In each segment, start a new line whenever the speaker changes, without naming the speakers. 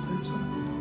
감사의 전합니다.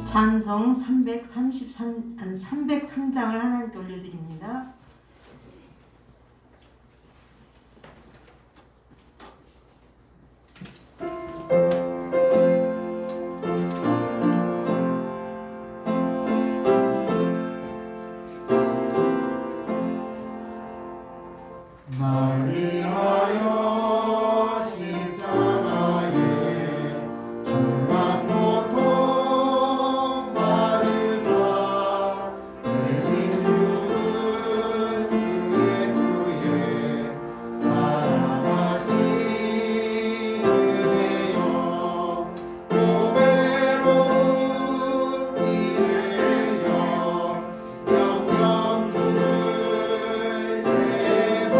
찬송 303장을 하나님께 올려드립니다.
날 위하여 십자가에 중한 고통 받으사 대신 죽은 주 예수의 사랑하신 은혜여 고배로운 길을 영영 죽을 죄에서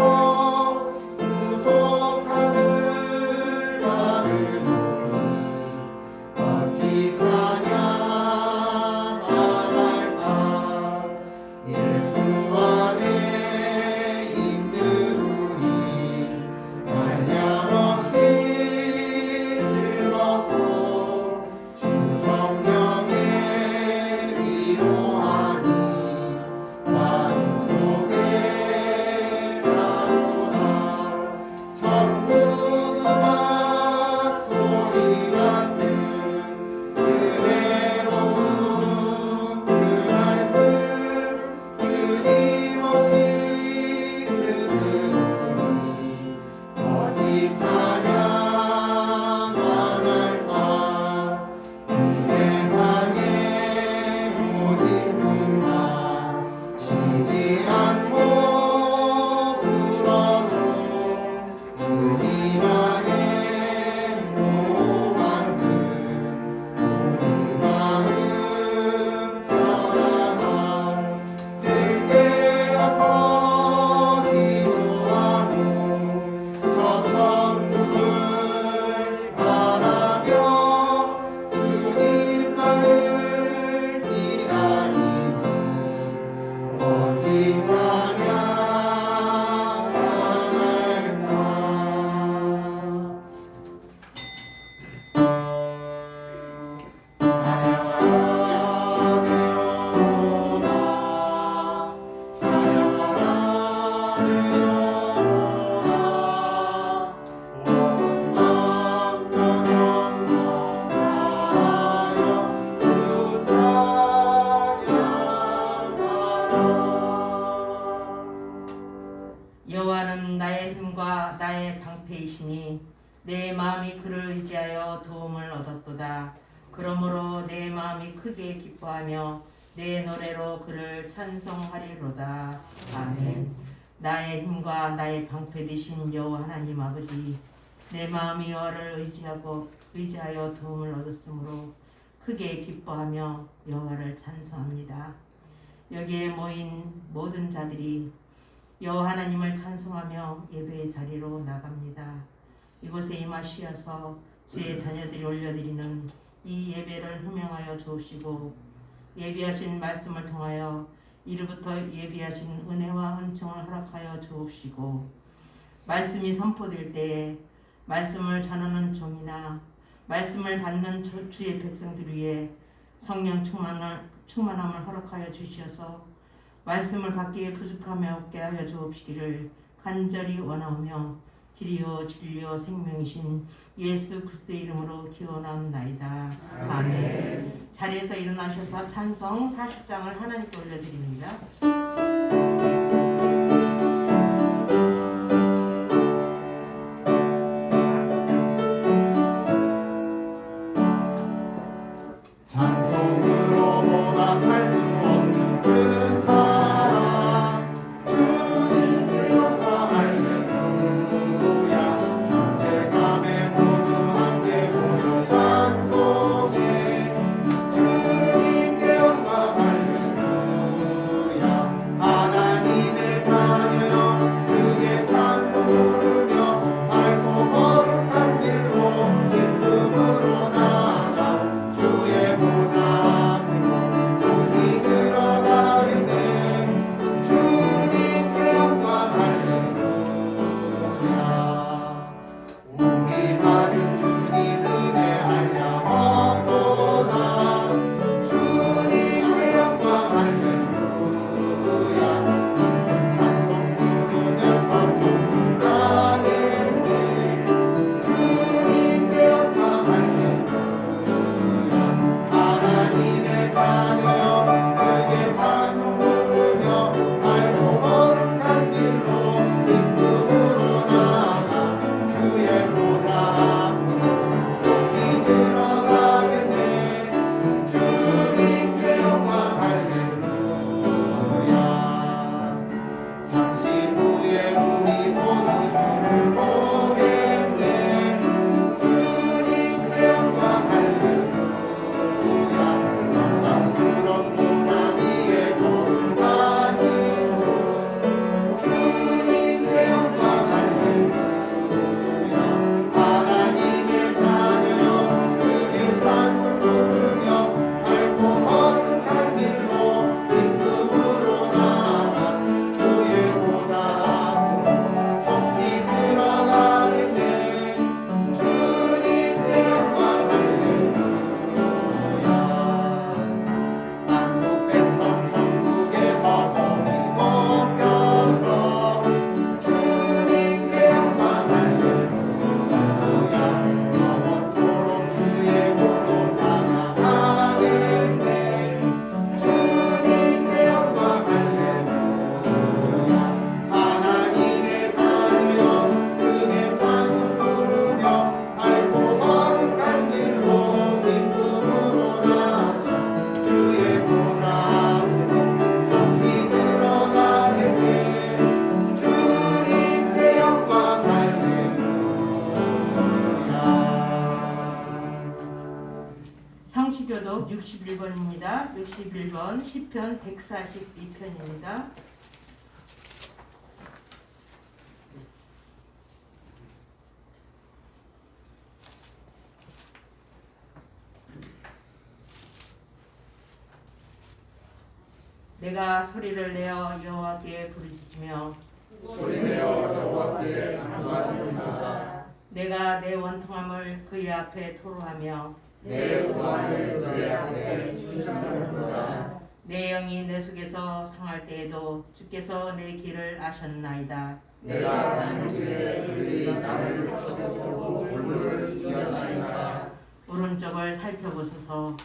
여호와는 나의 힘과 나의 방패이시니 내 마음이 그를 의지하여 도움을 얻었도다. 그러므로 내 마음이 크게 기뻐하며 내 노래로 그를 찬송하리로다. 아멘. 나의 힘과 나의 방패 되신 여호와 하나님 아버지, 내 마음이 여호와를 의지하여 도움을 얻었으므로 크게 기뻐하며 여호와를 찬송합니다. 여기에 모인 모든 자들이 여호와 하나님을 찬송하며 예배의 자리로 나갑니다. 이곳에 임하시어서 주의 자녀들이 올려드리는 이 예배를 흠명하여 주옵시고 예비하신 말씀을 통하여 이로부터 예비하신 은혜와 은총을 허락하여 주옵시고 말씀이 선포될 때에 말씀을 전하는 종이나 말씀을 받는 주의 백성들 위해 성령 충만함을 허락하여 주시어서 말씀을 받기에 부족함이 없게 하여 주옵시기를 간절히 원하오며 길이요 진리요 생명이신 예수 그리스도의 이름으로 기원하옵나이다. 아멘. 자리에서 일어나셔서 찬송 40장을 하나님께 올려드립니다.
찬송으로 보답할 수 없는 큰 사랑 주님께 영광 할렐루야. 형제 자매 모두 함께 모여 찬송해 주님께 영광 할렐루야. 하나님의 자녀여 크게 찬송 부르며 밝고 거룩한 길로 기쁨으로 나아가 주의 보좌 앞으로 속히 들어가겠네. 주님께 영광 할렐루야. 우리 받은 주님 은혜 한량 없도다. 주님께 영광 할렐루야. 기쁜 찬송 부르면서 천국 가겠네. 주님께 영광 할렐루야. 하나님의 자녀여 크게 찬송 부르며 밝고 거룩한 길로 기쁨으로 나아가 주의 보좌 앞으로 속히 들어가겠네. 주님께 영광 할렐루야. 잠시 후에 우리 모두 주를 보겠네. 주님께 영광 할렐루야. 영광스러운 보좌 위에 거룩하신 주 주님께 영광 할렐루야. 하나님의 자녀여 크게 찬송 부르며 밝고 거룩한 길로 기쁨으로 나아가 주의 보좌 앞으로 속히 들어가겠네. 주님께 영광 할렐루야. 한국 백성 천국에서 소리 높여서 주님께 영광 할렐루야. 영원토록 주의 복으로 찬양하겠네. 주님께 영광 할렐루야. 하나님의 자녀여 크게 찬송 부르며 밝고 거룩한 길로 기쁨으로 나아가 주의 보좌 앞으로 속히 들어가겠네. 주님께 영광 할렐루야.
성시교독 61번입니다. 61번 시편 142편입니다. 내가 소리를 내어 여호와께 부르짖으며
소리내어 여호와께 간구하리로다.
내가 내 원통함을 그의 앞에 토로하며
내 구원을 그의 앞에 진정하리로다.
내 영이 내 속에서 상할 때에도 주께서 내 길을 아셨나이다.
내가 가는 길에 그들이 나를 쳐보고 얼굴을 숙였나이다.
오른쪽을 살펴보소서.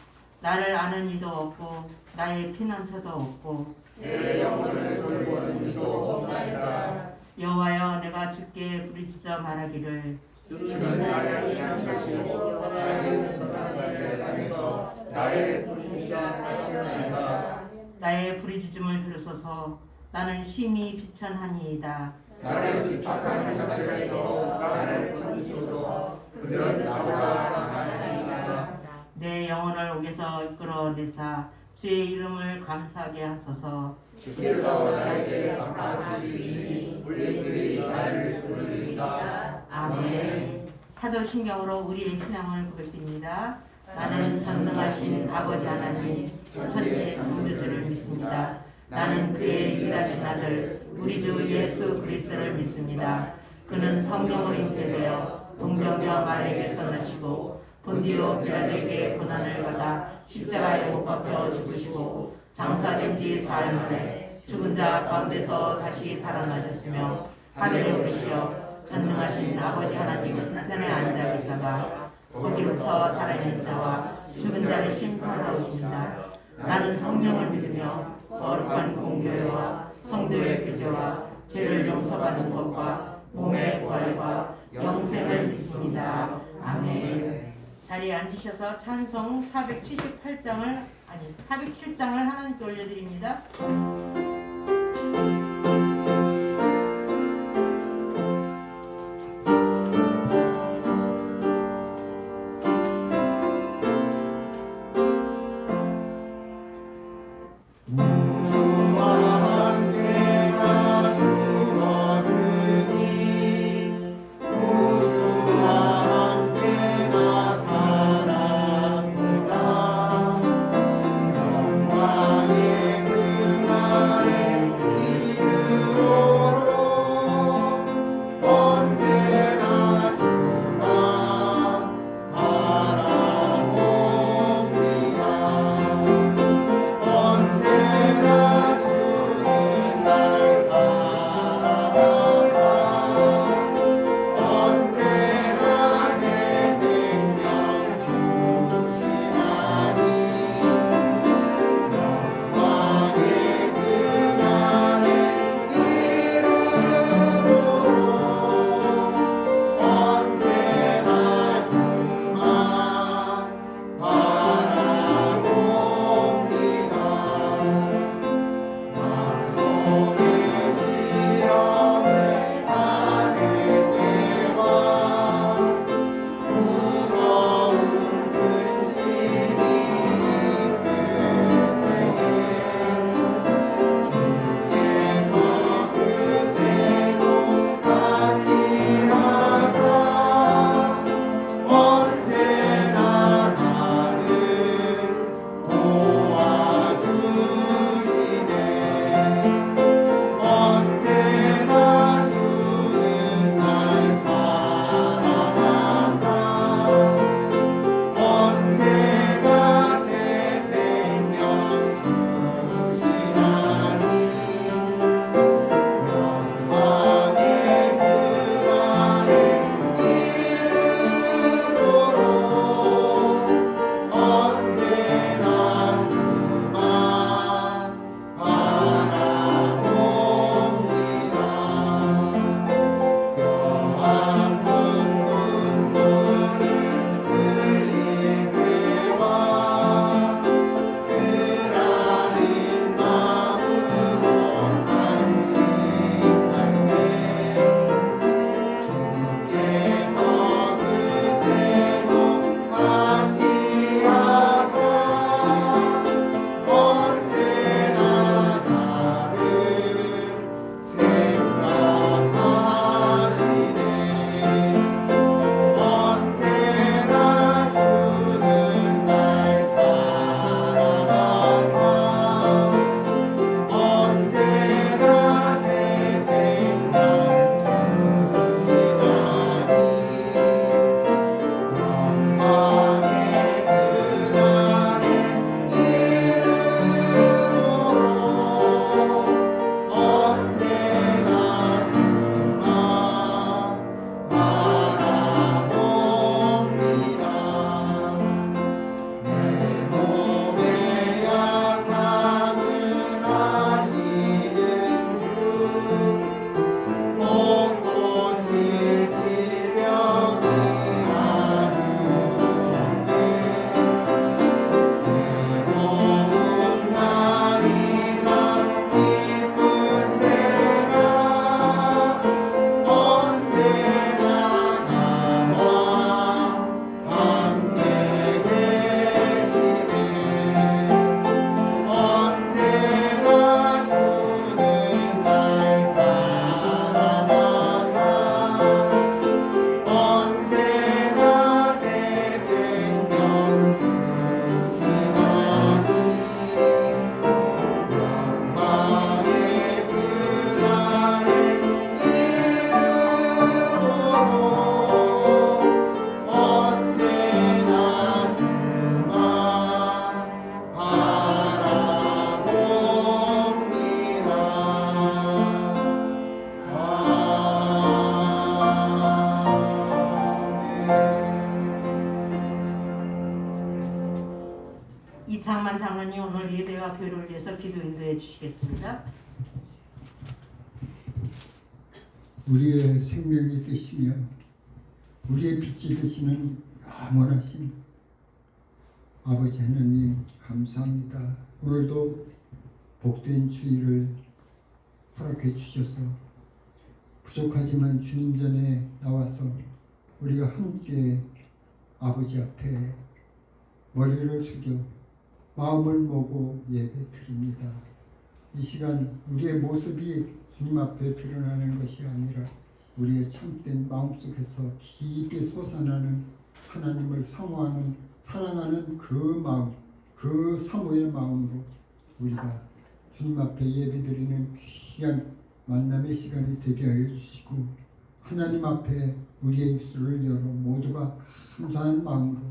나를 아는 이도 없고 나의 피난처도 없고
내 영혼을 돌보는 이도 없나이다.
여호와여 내가 주께 부르짖어 말하기를
주는 나의 피난처시고 나의 생각의 땅에서 나의 부르짖음이니이다.
나의 부르짖음을 들으소서. 나는 심히 비천하니이다.
나를 비판하는 자들에게서 나를 부르짖소서. 그들은 나보다 강하니이다.
내 영혼을 옥에서 이끌어내사 주의 이름을 감사하게 하소서.
주께서 나에게 갚아주시니 울림들이 나를 부르리이다.
아멘. 사도신경으로 우리의 신앙을 고백합니다. 나는 전능하신 아버지 하나님 천지의 창조주를 믿습니다. 나는 그의 유일하신 아들 우리 주 예수 그리스도를 믿습니다. 그는 성령으로 잉태되어 동정녀 마리아에게서 나시고 본디오 빌라도에게 고난을 받아 십자가에 못 박혀 죽으시고 장사된 지 사흘 만에 죽은 자 가운데서 다시 살아나셨으며 하늘에 오르시어 전능하신 아버지 하나님 우편에 앉아 계시다가 거기로부터 살아있는 자와 죽은 자를 심판하러 오십니다. 나는 성령을 믿으며 거룩한 공교회와 성도의 교제와 죄를 용서받는 것과 몸의 부활과 영생을 믿습니다. 아멘. 자리에 앉으셔서 찬송 407장을 하나님께 올려드립니다.
영광의 그날에
이완 장로님 오늘 예배와 교회를 위해서 기도 인도해 주시겠습니다.
우리의 생명이 되시며 우리의 빛이 되시는 영원하신 아버지 하나님 감사합니다. 오늘도 복된 주일을 허락해 주셔서 부족하지만 주님 전에 나와서 우리가 함께 아버지 앞에 머리를 숙여 마음을 모고 예배 드립니다. 이 시간 우리의 모습이 주님 앞에 드러나는 것이 아니라 우리의 참된 마음속에서 깊이 솟아나는 하나님을 사모하는 사랑하는 그 마음, 그 사모의 마음으로 우리가 주님 앞에 예배드리는 귀한 만남의 시간이 되게 하여 주시고 하나님 앞에 우리의 입술을 열어 모두가 감사한 마음으로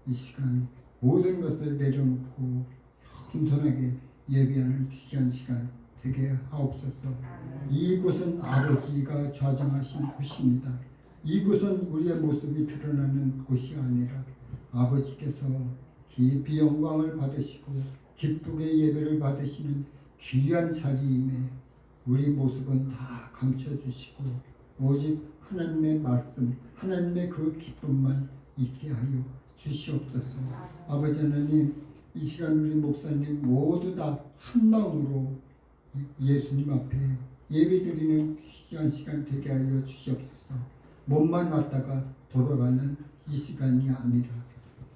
이 시간 모든 것을 내려놓고 겸손하게 예배하는 귀한 시간 되게 하옵소서. 이곳은 아버지가 좌정하신 곳입니다. 이곳은 우리의 모습이 드러나는 곳이 아니라 아버지께서 깊이 영광을 받으시고 기쁘게 예배를 받으시는 귀한 자리임에 우리 모습은 다 감춰주시고 오직 하나님의 말씀, 하나님의 그 기쁨만 있게 하여 주시옵소서. 아버지 하나님, 이 시간 우리 목사님 모두 다 한 마음으로 예수님 앞에 예배드리는 귀한 시간 되게 하여 주시옵소서. 몸만 왔다가 돌아가는 이 시간이 아니라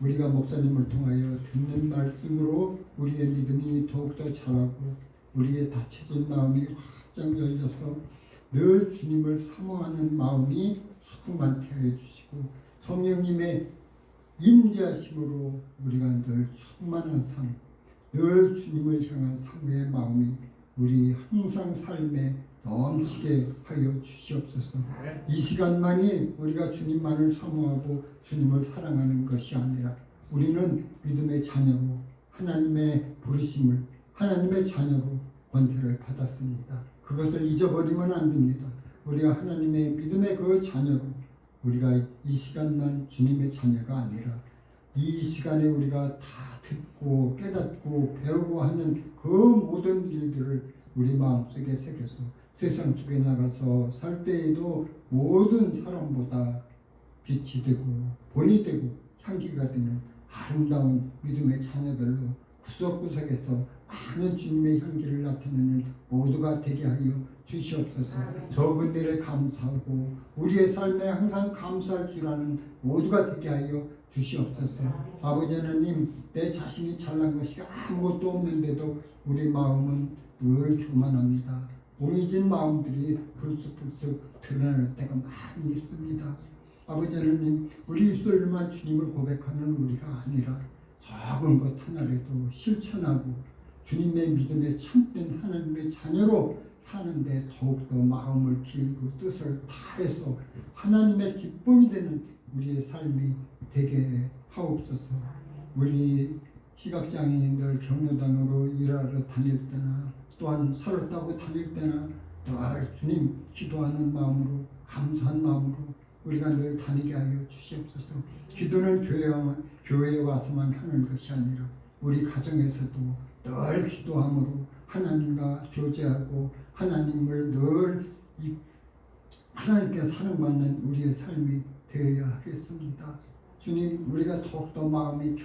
우리가 목사님을 통하여 듣는 말씀으로 우리의 믿음이 더욱더 자라고 우리의 닫혀진 마음이 확장 열려서 늘 주님을 사모하는 마음이 수많게 하여 주시고 성령님의 임재하심으로 우리가 늘 충만한 삶, 늘 주님을 향한 사모의 마음이 우리 항상 삶에 넘치게 하여 주시옵소서. 이 시간만이 우리가 주님만을 사모하고 주님을 사랑하는 것이 아니라 우리는 믿음의 자녀로 하나님의 부르심을 하나님의 자녀로 권세를 받았습니다. 그것을 잊어버리면 안 됩니다. 우리가 하나님의 믿음의 그 자녀로 우리가 이 시간만 주님의 자녀가 아니라 이 시간에 우리가 다 듣고 깨닫고 배우고 하는 그 모든 일들을 우리 마음속에 새겨서 세상 속에 나가서 살 때에도 모든 사람보다 빛이 되고 본이 되고 향기가 되는 아름다운 믿음의 자녀들로 구석구석에서 많은 주님의 향기를 나타내는 모두가 되게 하여 주시옵소서. 적은 일에 감사하고 우리의 삶에 항상 감사할 줄 아는 모두가 되게 하여 주시옵소서. 아버지 하나님, 내 자신이 잘난 것이 아무것도 없는데도 우리 마음은 늘 교만합니다. 옹이진 마음들이 불쑥불쑥 드러날 때가 많이 있습니다. 아버지 하나님, 우리 입술로만 주님을 고백하는 우리가 아니라 작은 것 하나라도 실천하고 주님의 믿음에 참된 하나님의 자녀로 사는데 더욱더 마음을 기울이고 뜻을 다해서 하나님의 기쁨이 되는 우리의 삶이 되게 하옵소서. 우리 시각장애인들 경로당으로 일하러 다닐 때나 또한 차를 타고 다닐 때나 늘 주님 기도하는 마음으로 감사한 마음으로 우리가 늘 다니게 하여 주시옵소서. 기도는 교회에 와서만 하는 것이 아니라 우리 가정에서도 늘 기도함으로 하나님과 교제하고 하나님을 늘 하나님께 사랑받는 우리의 삶이 되어야 하겠습니다. 주님, 우리가 더욱더 마음이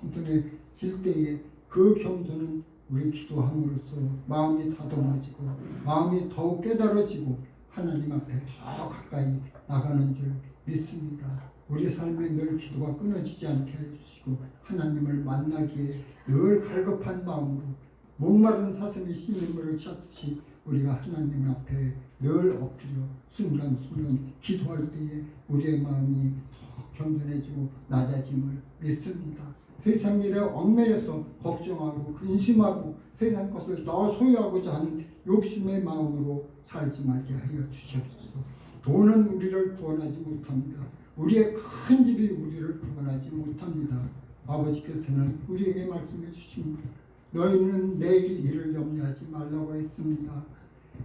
겸손해질 때에 그 겸손은 우리 기도함으로써 마음이 다듬어지고 마음이 더욱 깨달아지고 하나님 앞에 더 가까이 나가는 줄 믿습니다. 우리 삶에 늘 기도가 끊어지지 않게 해주시고 하나님을 만나기에 늘 갈급한 마음으로 목마른 사슴이 씻는 물을 찾듯이 우리가 하나님 앞에 늘 엎드려 순간순간 기도할 때에 우리의 마음이 더 겸손해지고 낮아짐을 믿습니다. 세상 일에 얽매여서 걱정하고 근심하고 세상 것을 더 소유하고자 하는 욕심의 마음으로 살지 말게 하여 주시옵소서. 돈은 우리를 구원하지 못합니다. 우리의 큰 집이 우리를 구원하지 못합니다. 아버지께서는 우리에게 말씀해 주십니다. 너희는 내일 일을 염려하지 말라고 했습니다.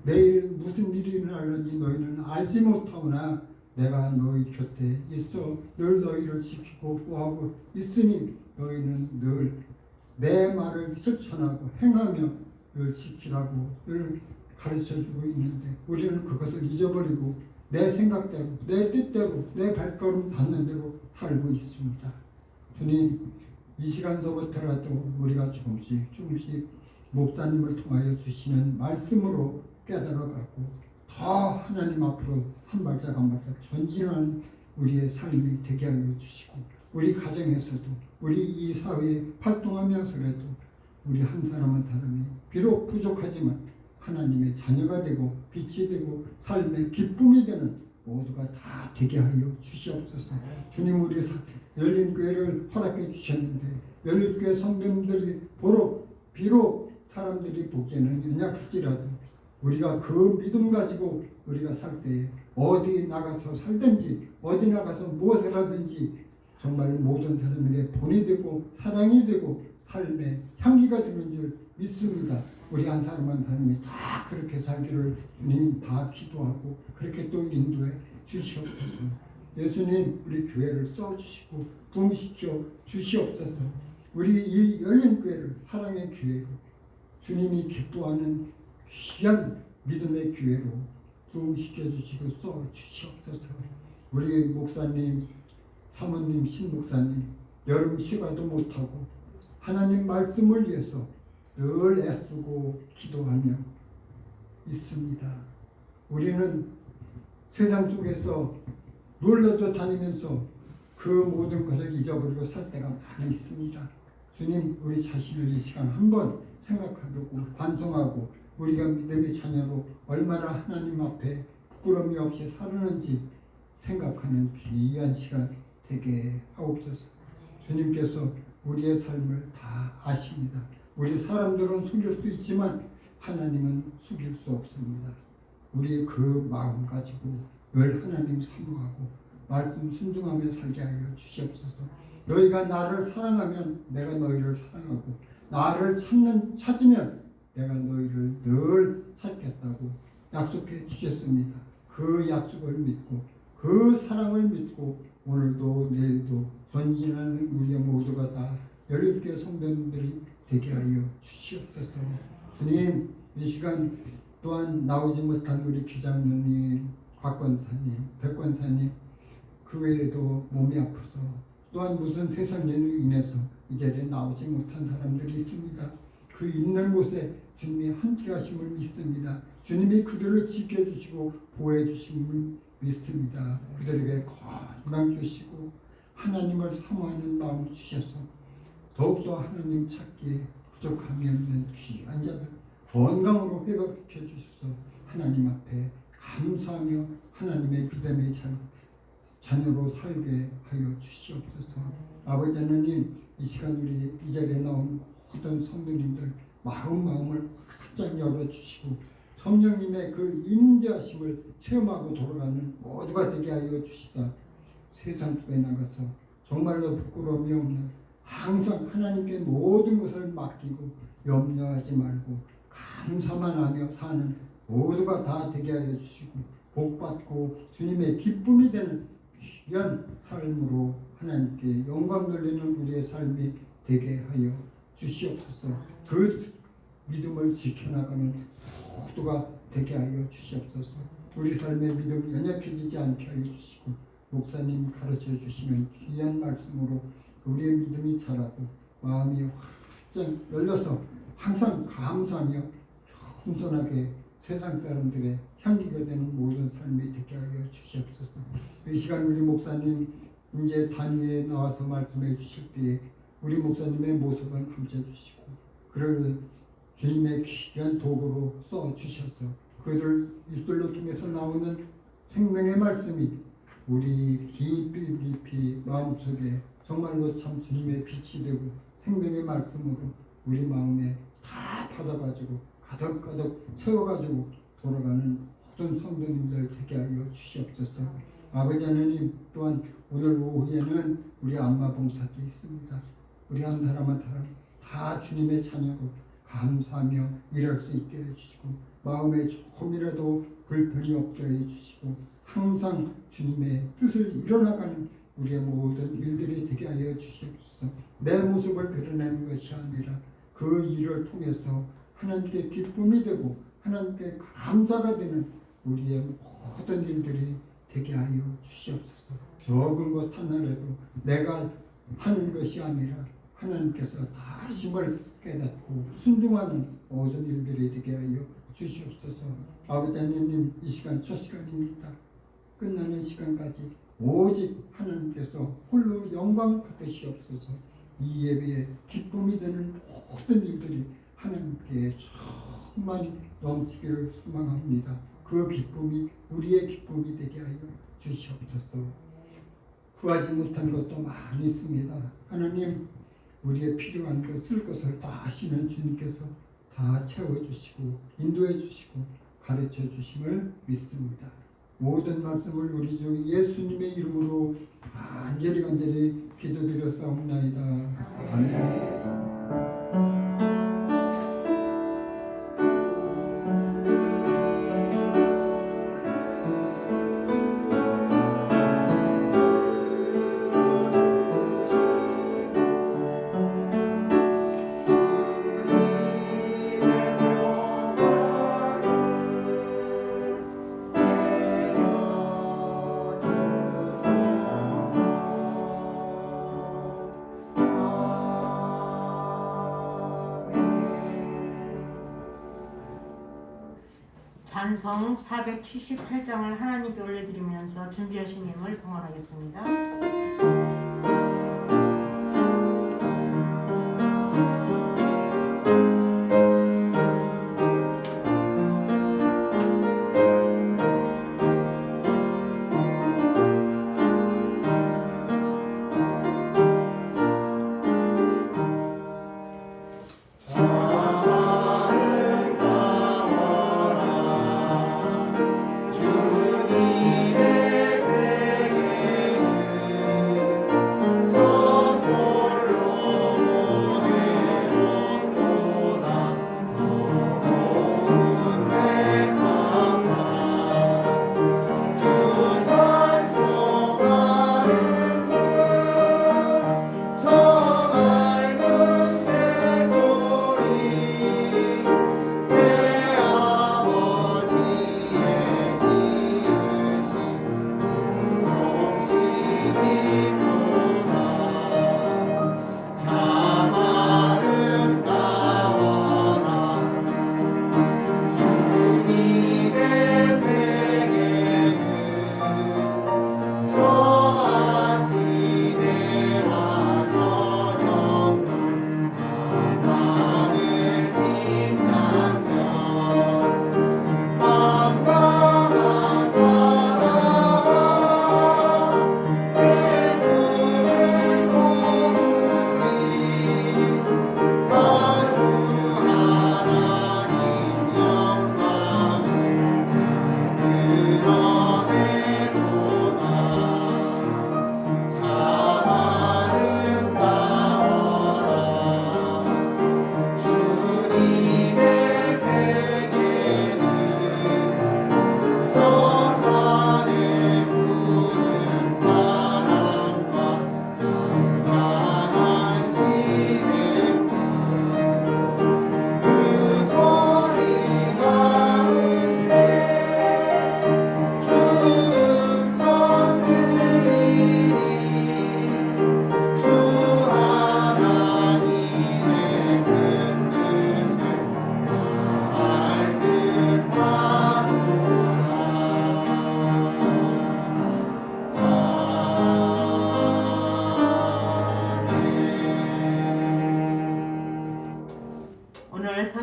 내일 무슨 일이 일어날는지 너희는 알지 못하오나 내가 너희 곁에 있어 늘 너희를 지키고 구하고 있으니 너희는 늘 내 말을 실천하고 행하며 늘 지키라고 늘 가르쳐주고 있는데 우리는 그것을 잊어버리고 내 생각대로 내 뜻대로 내 발걸음 닿는 대로 살고 있습니다. 주님, 이 시간서부터라도 우리가 조금씩 목사님을 통하여 주시는 말씀으로 깨달아가고 더 하나님 앞으로 한 발짝 한 발짝 전진하는 우리의 삶이 되게 하여 주시고 우리 가정에서도 우리 이 사회에 활동하면서라도 우리 한 사람 한 사람이 비록 부족하지만 하나님의 자녀가 되고 빛이 되고 삶의 기쁨이 되는 모두가 다 되게 하여 주시옵소서. 주님, 우리 열린교회를 허락해 주셨는데 열린교회 성도님들이 비록 사람들이 보기에는 연약할지라도 우리가 그 믿음 가지고 우리가 살 때에 어디 나가서 살든지 어디 나가서 무엇을 하든지 정말 모든 사람에게 본이 되고 사랑이 되고 삶의 향기가 되는 줄 믿습니다. 우리 한 사람 한 사람이 다 그렇게 살기를 주님 다 기도하고 그렇게 또 인도해 주시옵소서. 예수님, 우리 교회를 써주시고 부흥시켜 주시옵소서. 우리 이 열린교회를 사랑의 교회로 주님이 기뻐하는 귀한 믿음의 교회로 부흥시켜 주시고 써 주시옵소서. 우리 목사님, 사모님, 신목사님 여름 휴가도 못하고 하나님 말씀을 위해서 늘 애쓰고 기도하며 있습니다. 우리는 세상 속에서 놀러도 다니면서 그 모든 것을 잊어버리고 살 때가 많이 있습니다. 주님, 우리 자신을 이 시간 한번 생각하고 반성하고 우리가 믿음의 자녀로 얼마나 하나님 앞에 부끄러움이 없이 살았는지 생각하는 귀한 시간 되게 하옵소서. 주님께서 우리의 삶을 다 아십니다. 우리 사람들은 속일 수 있지만 하나님은 속일 수 없습니다. 우리 그 마음 가지고 늘 하나님 사모하고 말씀 순종하며 살게 하여 주시옵소서. 너희가 나를 사랑하면 내가 너희를 사랑하고 나를 찾으면 내가 너희를 늘 찾겠다고 약속해 주셨습니다. 그 약속을 믿고 그 사랑을 믿고 오늘도 내일도 전진하는 우리의 모두가 다 열린교회 성도님들이 되게 하여 주시옵소서. 주님, 이 시간 또한 나오지 못한 우리 기장님님, 곽권사님, 백권사님 그 외에도 몸이 아파서 또한 무슨 세상 일로 인해서 이 자리에 나오지 못한 사람들이 있습니다. 그 있는 곳에 주님이 함께 하심을 믿습니다. 주님이 그들을 지켜주시고 보호해주심을 믿습니다. 그들에게 건강 주시고 하나님을 사모하는 마음 주셔서 더욱더 하나님 찾기에 부족함이 없는 귀한 자들 건강으로 회복시켜 주셔서 하나님 앞에 감사하며 하나님의 믿음의 자녀로 살게 하여 주시옵소서. 아버지 하나님, 이 시간 우리 이 자리에 나온 모든 성도님들 마음을 활짝 열어주시고 성령님의 그 임재하심을 체험하고 돌아가는 모두가 되게 하여 주시사 세상 속에 나가서 정말로 부끄러움이 없는 항상 하나님께 모든 것을 맡기고 염려하지 말고 감사만 하며 사는 모두가 다 되게 하여 주시고 복받고 주님의 기쁨이 되는 귀한 삶으로 하나님께 영광 돌리는 우리의 삶이 되게 하여 주시옵소서. 그 믿음을 지켜나가는 모두가 되게 하여 주시옵소서. 우리 삶의 믿음 연약해지지 않게 하여 주시고 목사님 가르쳐 주시는 귀한 말씀으로 우리의 믿음이 자라고 마음이 활짝 열려서 항상 감사하며 겸손하게 세상 사람들의 향기가 되는 모든 삶이 되게 하여 주시옵소서. 이 시간 우리 목사님 이제 단위에 나와서 말씀해 주실 때에 우리 목사님의 모습을 감춰주시고 그를 주님의 귀한 도구로 써주셔서 그들 입술로 통해서 나오는 생명의 말씀이 우리 깊이 마음속에 정말로 참 주님의 빛이 되고 생명의 말씀으로 우리 마음에 다 받아가지고 가득가득 채워가지고 돌아가는 모든 성도님들 되게 하여 주시옵소서. 아버지 하나님, 또한 오늘 오후에는 우리 안마 봉사도 있습니다. 우리 한 사람 한 사람 다 주님의 자녀로 감사하며 일할 수 있게 해주시고 마음에 조금이라도 불편이 없게 해주시고 항상 주님의 뜻을 이뤄나가는 우리의 모든 일들이 되게 하여 주시옵소서. 내 모습을 드러내는 것이 아니라 그 일을 통해서 하나님께 기쁨이 되고 하나님께 감사가 되는 우리의 모든 일들이 되게 하여 주시옵소서. 적은 것 하나라도 내가 하는 것이 아니라 하나님께서 다심을 깨닫고 순종하는 모든 일들이 되게 하여 주시옵소서. 아버지 하나님, 이 시간 첫 시간입니다. 끝나는 시간까지 오직 하나님께서 홀로 영광 받으시옵소서. 이 예배에 기쁨이 되는 모든 일들이 하나님께 충만히 넘치기를 소망합니다. 그 기쁨이 우리의 기쁨이 되게 하여 주시옵소서. 구하지 못한 것도 많이 있습니다. 하나님, 우리의 필요한 것을 다 아시는 주님께서 다 채워주시고 인도해 주시고 가르쳐 주심을 믿습니다. 모든 말씀을 우리 주 예수님의 이름으로 간절히 기도드렸사옵나이다. 아멘.
찬송 478장을 하나님께 올려드리면서 준비하신 힘을 봉헌하겠습니다.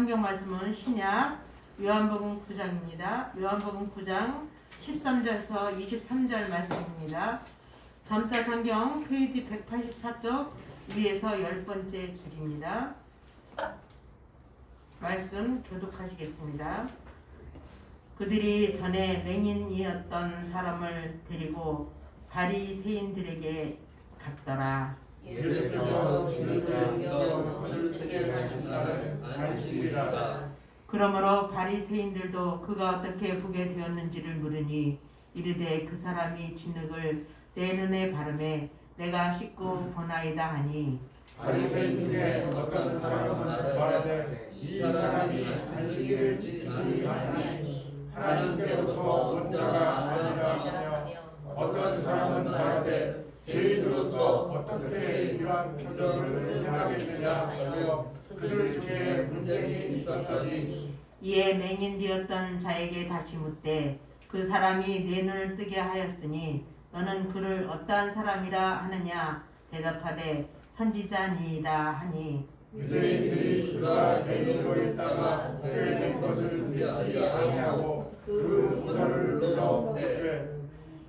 성경 말씀은 신약 요한복음 9장입니다. 요한복음 9장 13절에서 23절 말씀입니다. 점자 성경 페이지 184쪽 위에서 10번째 줄입니다. 말씀 교독하시겠습니다. 그들이 전에 맹인이었던 사람을 데리고 바리새인들에게 갔더라.
예수께서 진리를 하늘을 뜨게 하신 날은 안식일이라.
그러므로 바리새인들도 그가 어떻게 보게 되었는지를 물으니 이르되 그 사람이 진흙을 내 눈에 바르매 내가 씻고 보나이다 하니
바리새인 중에 어떤 사람은 말하되 이 사람이 안식일을 지키지 아니하니 하나님께로부터 온 자가 아니라 하며 어떤 사람은 말하되 죄인으로서 어떻게 이러한 표적을 행하겠느냐 하며 그들 중에 분쟁이 있었더니
이에 맹인되었던 자에게 다시 묻되 그 사람이 내 눈을 뜨게 하였으니 너는 그를 어떠한 사람이라 하느냐 대답하되 선지자니이다 하니
유대인들이 그가 맹인으로 있다가 그를 낸 것을 부인하지 아니하고 그 부모를 불러 묻되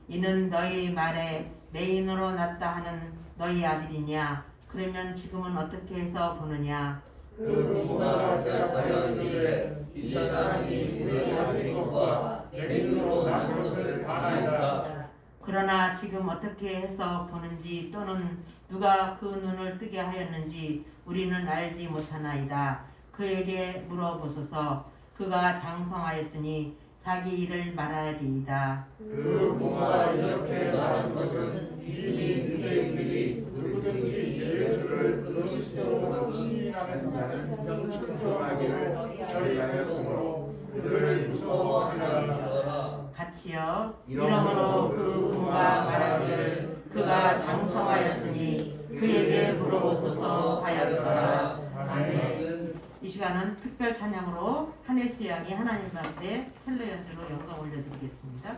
이는 너희 말에 맹인으로 났다 하는 너희 아들이냐 그러면 지금은 어떻게 해서 보느냐
그 부모가 대답하여 이르되 이 사람이 우리 아들인 것과 맹인으로 난 것을 아나이다.
그러나 지금 어떻게 해서 보는지 또는 누가 그 눈을 뜨게 하였는지 우리는 알지 못하나이다. 그에게 물어보소서. 그가 장성하였으니 자기 일을 말하리이다.
그 부모가 이렇게 말한 것은 이미 유대인들이 누구든지 예수를 그리스도로 시인하는 자는 형충하기를 결의하였으므로 그들을 무서워하느라.
같이요. 이러므로 그 부모가 말하기를 그가 장성하였으니 그에게 물어보소서 하였더라. 아멘. 이 시간은 특별 찬양으로 한혜수 양이 하나님 앞에 첼로 연주로 영광 올려드리겠습니다.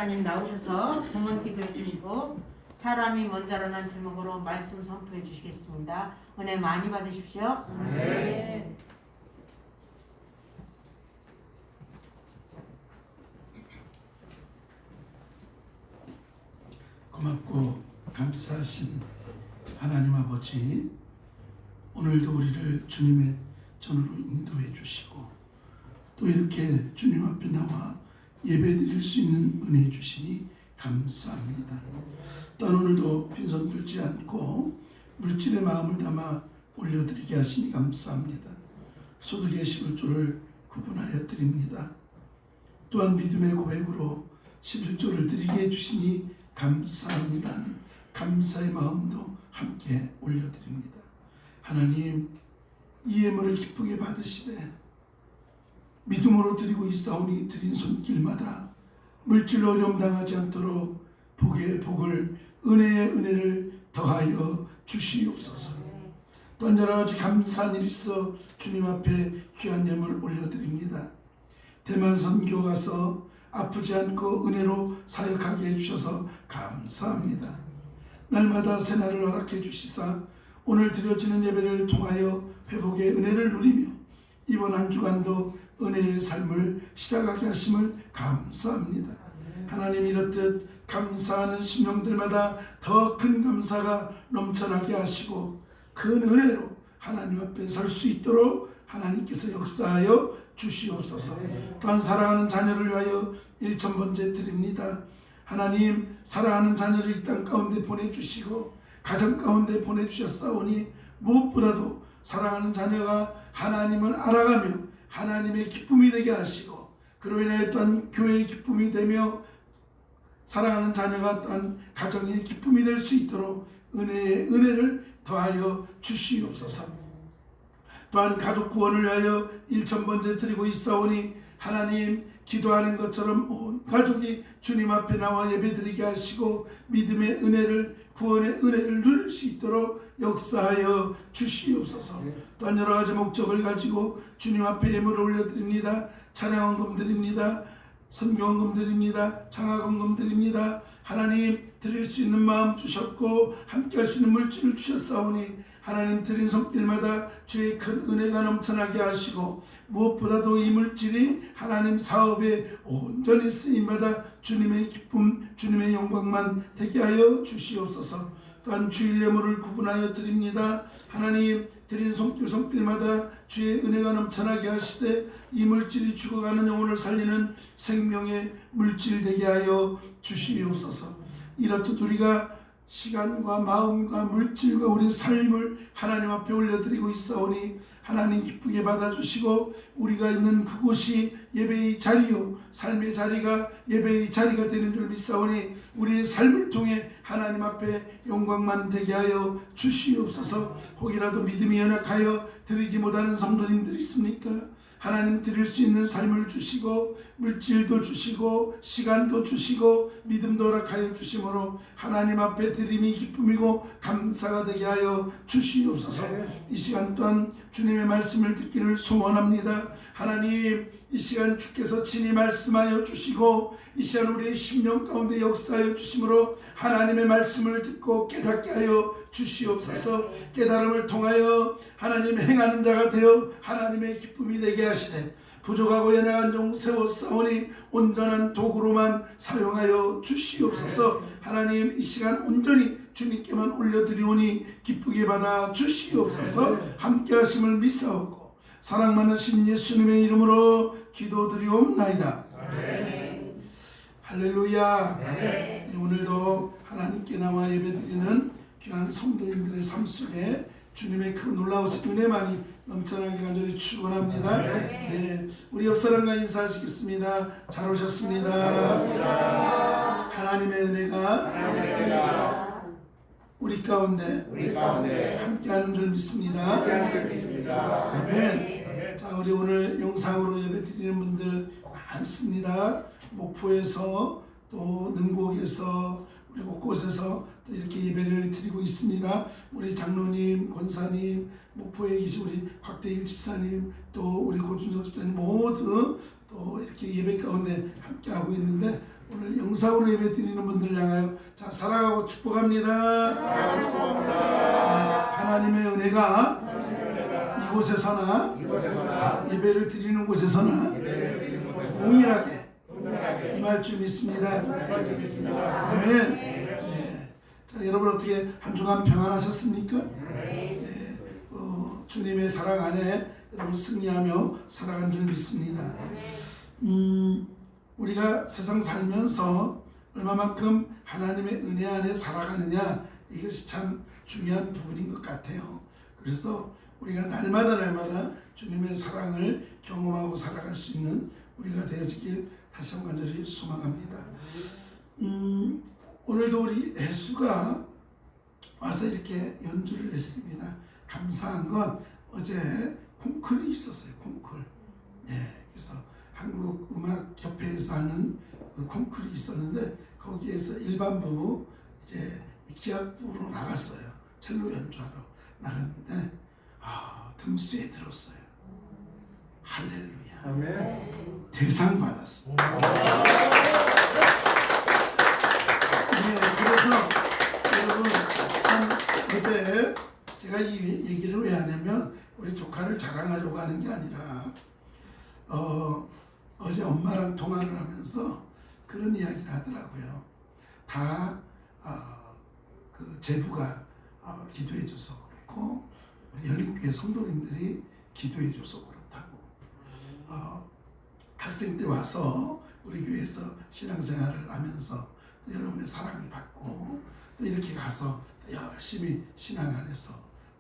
목사님 나오셔서 부문 기도해 주시고 사람이 먼저라는 제목으로 말씀 선포해 주시겠습니다. 은혜 많이 받으십시오.
네.
고맙고 감사하신 하나님 아버지, 오늘도 우리를 주님의 전으로 인도해 주시고 또 이렇게 주님 앞에 나와 예배드릴 수 있는 은혜 주시니 감사합니다. 또한 오늘도 빈손 들지 않고 물질의 마음을 담아 올려드리게 하시니 감사합니다. 소득의 11조를 구분하여 드립니다. 또한 믿음의 고백으로 11조를 드리게 해주시니 감사합니다. 감사의 마음도 함께 올려드립니다. 하나님, 이 예물을 기쁘게 받으시되 믿음으로 드리고 있사오니 드린 손길마다 물질로 어려움 당하지 않도록 복의 복을, 은혜의 은혜를 더하여 주시옵소서. 또한 여러 가지 감사한 일이 있어 주님 앞에 귀한 예물 올려드립니다. 대만 선교 가서 아프지 않고 은혜로 사역하게 해주셔서 감사합니다. 날마다 새날을 허락해 주시사 오늘 드려지는 예배를 통하여 회복의 은혜를 누리며 이번 한 주간도 은혜의 삶을 시작하게 하심을 감사합니다. 하나님, 이렇듯 감사하는 심령들마다 더 큰 감사가 넘쳐나게 하시고 큰 은혜로 하나님 앞에 설 수 있도록 하나님께서 역사하여 주시옵소서. 또한 사랑하는 자녀를 위하여 1000번째 드립니다. 하나님, 사랑하는 자녀를 이 땅 가운데 보내주시고 가정 가운데 보내주셨사오니 무엇보다도 사랑하는 자녀가 하나님을 알아가며 하나님의 기쁨이 되게 하시고 그로 인하여 또한 교회의 기쁨이 되며 사랑하는 자녀가 또한 가정의 기쁨이 될 수 있도록 은혜의 은혜를 더하여 주시옵소서. 또한 가족 구원을 위하여 1000번째 드리고 있사오니 하나님, 기도하는 것처럼 온 가족이 주님 앞에 나와 예배드리게 하시고 믿음의 은혜를, 구원의 은혜를 누릴 수 있도록 역사하여 주시옵소서. 또한 여러 가지 목적을 가지고 주님 앞에 예물을 올려드립니다. 찬양헌금 드립니다. 선교헌금 드립니다. 장학헌금 드립니다. 하나님, 드릴 수 있는 마음 주셨고 함께 할 수 있는 물질을 주셨사오니 하나님, 드린 손길마다 주의 큰 은혜가 넘쳐나게 하시고 무엇보다도 이 물질이 하나님 사업에 온전히 쓰임마다 주님의 기쁨, 주님의 영광만 되게 하여 주시옵소서. 또한 주일 예물을 구분하여 드립니다. 하나님, 드린 손길마다 주의 은혜가 넘쳐나게 하시되 이 물질이 죽어가는 영혼을 살리는 생명의 물질 되게 하여 주시옵소서. 이렇듯 우리가 시간과 마음과 물질과 우리 삶을 하나님 앞에 올려드리고 있사오니 하나님 기쁘게 받아주시고 우리가 있는 그곳이 예배의 자리요 삶의 자리가 예배의 자리가 되는 줄 믿사오니 우리의 삶을 통해 하나님 앞에 영광만 되게 하여 주시옵소서. 혹이라도 믿음이 연약하여 드리지 못하는 성도님들이 있습니까? 하나님, 드릴 수 있는 삶을 주시고 물질도 주시고 시간도 주시고 믿음도 허락하여 주심으로 하나님 앞에 드림이 기쁨이고 감사가 되게 하여 주시옵소서. 이 시간 또한 주님의 말씀을 듣기를 소원합니다. 하나님, 이 시간 주께서 친히 말씀하여 주시고 이 시간 우리의 심령 가운데 역사하여 주심으로 하나님의 말씀을 듣고 깨닫게 하여 주시옵소서. 깨달음을 통하여 하나님 행하는 자가 되어 하나님의 기쁨이 되게 하시되 부족하고 연약한 종 세웠사오니 온전한 도구로만 사용하여 주시옵소서. 하나님, 이 시간 온전히 주님께만 올려드리오니 기쁘게 받아 주시옵소서. 함께 하심을 믿사옵고 사랑 많으신 예수님의 이름으로 기도드리옵나이다.
아멘.
할렐루야.
아멘.
오늘도 하나님께 나와 예배드리는 귀한 성도님들의 삶 속에 주님의 큰 놀라우신 은혜만이 넘쳐나게 간절히 축원합니다. 네, 우리 옆 사람과 인사하시겠습니다. 잘 오셨습니다. 하나님의 은혜가 우리 가운데 함께하는 줄 믿습니다. 아멘. 자, 우리 오늘 영상으로 예배드리는 분들 많습니다. 목포에서 또 능곡에서 우리 곳곳에서 또 이렇게 예배를 드리고 있습니다. 우리 장로님, 권사님, 목포에 계신 우리 곽대일 집사님, 또 우리 고준석 집사님 모두 또 이렇게 예배 가운데 함께 하고 있는데 오늘 영상으로 예배 드리는 분들 향하여 자 사랑하고 축복합니다.
사랑하고 축복합니다.
하나님의 은혜가 이곳에서나 예배를 드리는 곳에서나 동일하게 임할 줄 믿습니다. 아멘. 네. 자, 여러분 어떻게 한 주간 평안하셨습니까? 네. 주님의 사랑 안에 여러분 승리하며 살아간 줄 믿습니다. 우리가 세상 살면서 얼마만큼 하나님의 은혜 안에 살아가느냐 이것이 참 중요한 부분인 것 같아요. 그래서 우리가 날마다 주님의 사랑을 경험하고 살아갈 수 있는 우리가 되어지길 다시 한번 간절히 소망합니다. 오늘도 우리 혜수가 와서 이렇게 연주를 했습니다. 감사한 건 어제 콩쿨이 있었어요. 콩쿨. 예, 그래서 한국음악협회에서 하는 그 콩쿨이 있었는데 거기에서 일반부 이제 기악부로 나갔어요. 첼로 연주하러 나갔는데 등수에 들었어요. 할렐루야.
아멘.
대상 받았습니다. 네, 그래서 여러분 참 어제 제가 이 얘기를 왜 하냐면 우리 조카를 자랑하려고 하는 게 아니라 어제 엄마랑 통화를 하면서 그런 이야기를 하더라고요. 다 그 제부가 기도해 줘서 그렇고 우리 열린교회 성도님들이 기도해 줘서 그렇다고 학생 때 와서 우리 교회에서 신앙생활을 하면서 여러분의 사랑을 받고 또 이렇게 가서 열심히 신앙 안에서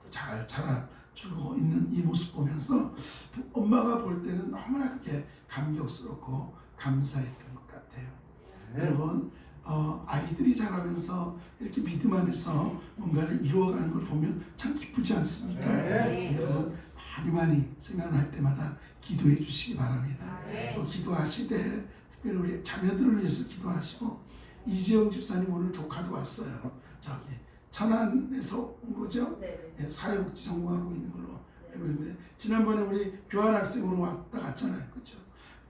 잘 자라주고 있는 이 모습 보면서 엄마가 볼 때는 너무나 그게 감격스럽고 감사했던 것 같아요. 여러분 아이들이 자라면서 이렇게 믿음 안에서 뭔가를 이루어가는 걸 보면 참 기쁘지 않습니까? 여러분 많이 생각날 때마다 기도해 주시기 바랍니다. 또 기도하시되 특별히 우리 자녀들을 위해서 기도하시고 이지영 집사님 오늘 조카도 왔어요. 저기 천안에서 온 거죠? 예, 사회복지 전공하고 있는 걸로 알고 있는데 지난번에 우리 교환학생으로 왔다 갔잖아요. 그렇죠?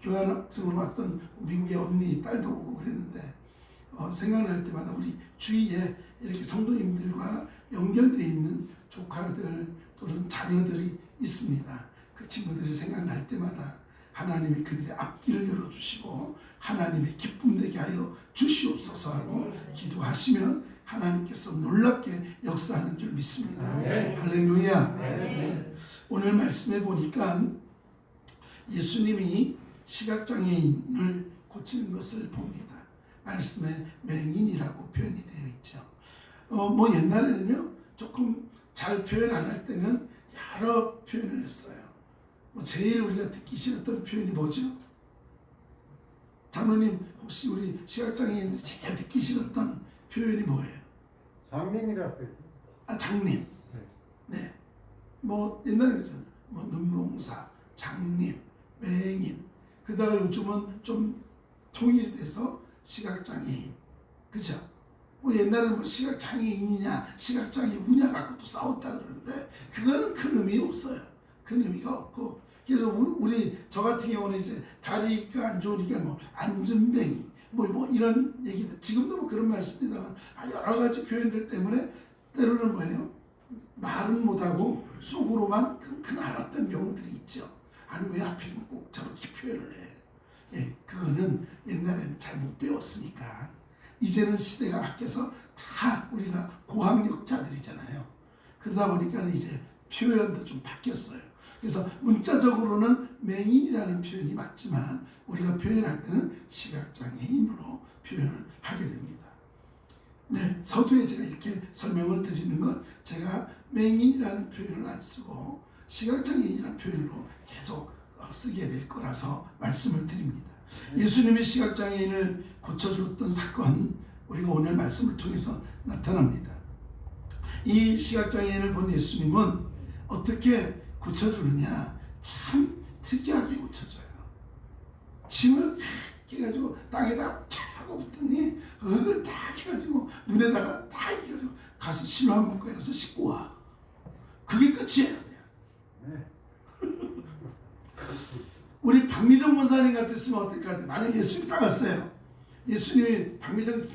교환학생으로 왔던 미국의 언니 딸도 오고 그랬는데 생각날 때마다 우리 주위에 이렇게 성도님들과 연결되어 있는 조카들 또는 자녀들이 있습니다. 그 친구들이 생각날 때마다 하나님이 그들의 앞길을 열어주시고 하나님의 기쁨 되게 하여 주시옵소서 하고 기도하시면 하나님께서 놀랍게 역사하는 줄 믿습니다. 할렐루야. 네. 오늘 말씀해 보니까 예수님이 시각장애인을 고치는 것을 봅니다. 말씀에 맹인이라고 표현이 되어 있죠. 뭐 옛날에는요 조금 잘 표현 안 할 때는 여러 표현을 했어요. 뭐 제일 우리가 듣기 싫었던 표현이 뭐죠? 장로님 혹시 우리 시각장애인들이 제일 듣기 싫었던 표현이 뭐예요?
장님이라고.
장님. 네. 뭐 옛날에 그랬잖아요. 뭐 눈몽사, 장님, 맹인. 그러다가 요즘은 좀 통일이 돼서 시각장애인. 그죠? 뭐 옛날에는 뭐 시각장애인이냐 시각장애우냐 갖고 또 싸웠다 그러는데 그거는 큰 의미 없어요. 큰 의미가 없고 그래서 우리 저 같은 경우는 이제 다리가 안 좋으니까 뭐 안전뱅이 뭐 이런 얘기들 지금도 뭐 그런 말씀입니다만 여러 가지 표현들 때문에 때로는 뭐예요? 말은 못하고 속으로만 끙끙 앓았던 경우들이 있죠. 아니 왜 하필이면 꼭 저렇게 표현을 해? 예, 그거는 옛날에는 잘 못 배웠으니까 이제는 시대가 바뀌어서 다 우리가 고학력자들이잖아요. 그러다 보니까 이제 표현도 좀 바뀌었어요. 그래서 문자적으로는 맹인이라는 표현이 맞지만 우리가 표현할 때는 시각장애인으로 표현을 하게 됩니다. 네, 서두에 제가 이렇게 설명을 드리는 건 제가 맹인이라는 표현을 안 쓰고 시각장애인이라는 표현으로 계속 쓰게 될 거라서 말씀을 드립니다. 예수님이 시각장애인을 고쳐주었던 사건 우리가 오늘 말씀을 통해서 나타납니다. 이 시각장애인을 본 예수님은 어떻게 고쳐주느냐 참 특이하게 고쳐줘요. 침을 해가지고 땅에다 차고 붙더니 얼굴 딱 해가지고 눈에다가 딱 해가지고 가서 실로 한번 꺼여서 씻고 와. 그게 끝이에요. 그냥. 우리 박미정 원사님 같았으면 어떨 것 같아요? 만약 예수님 따랐어요. 예수님이 박미정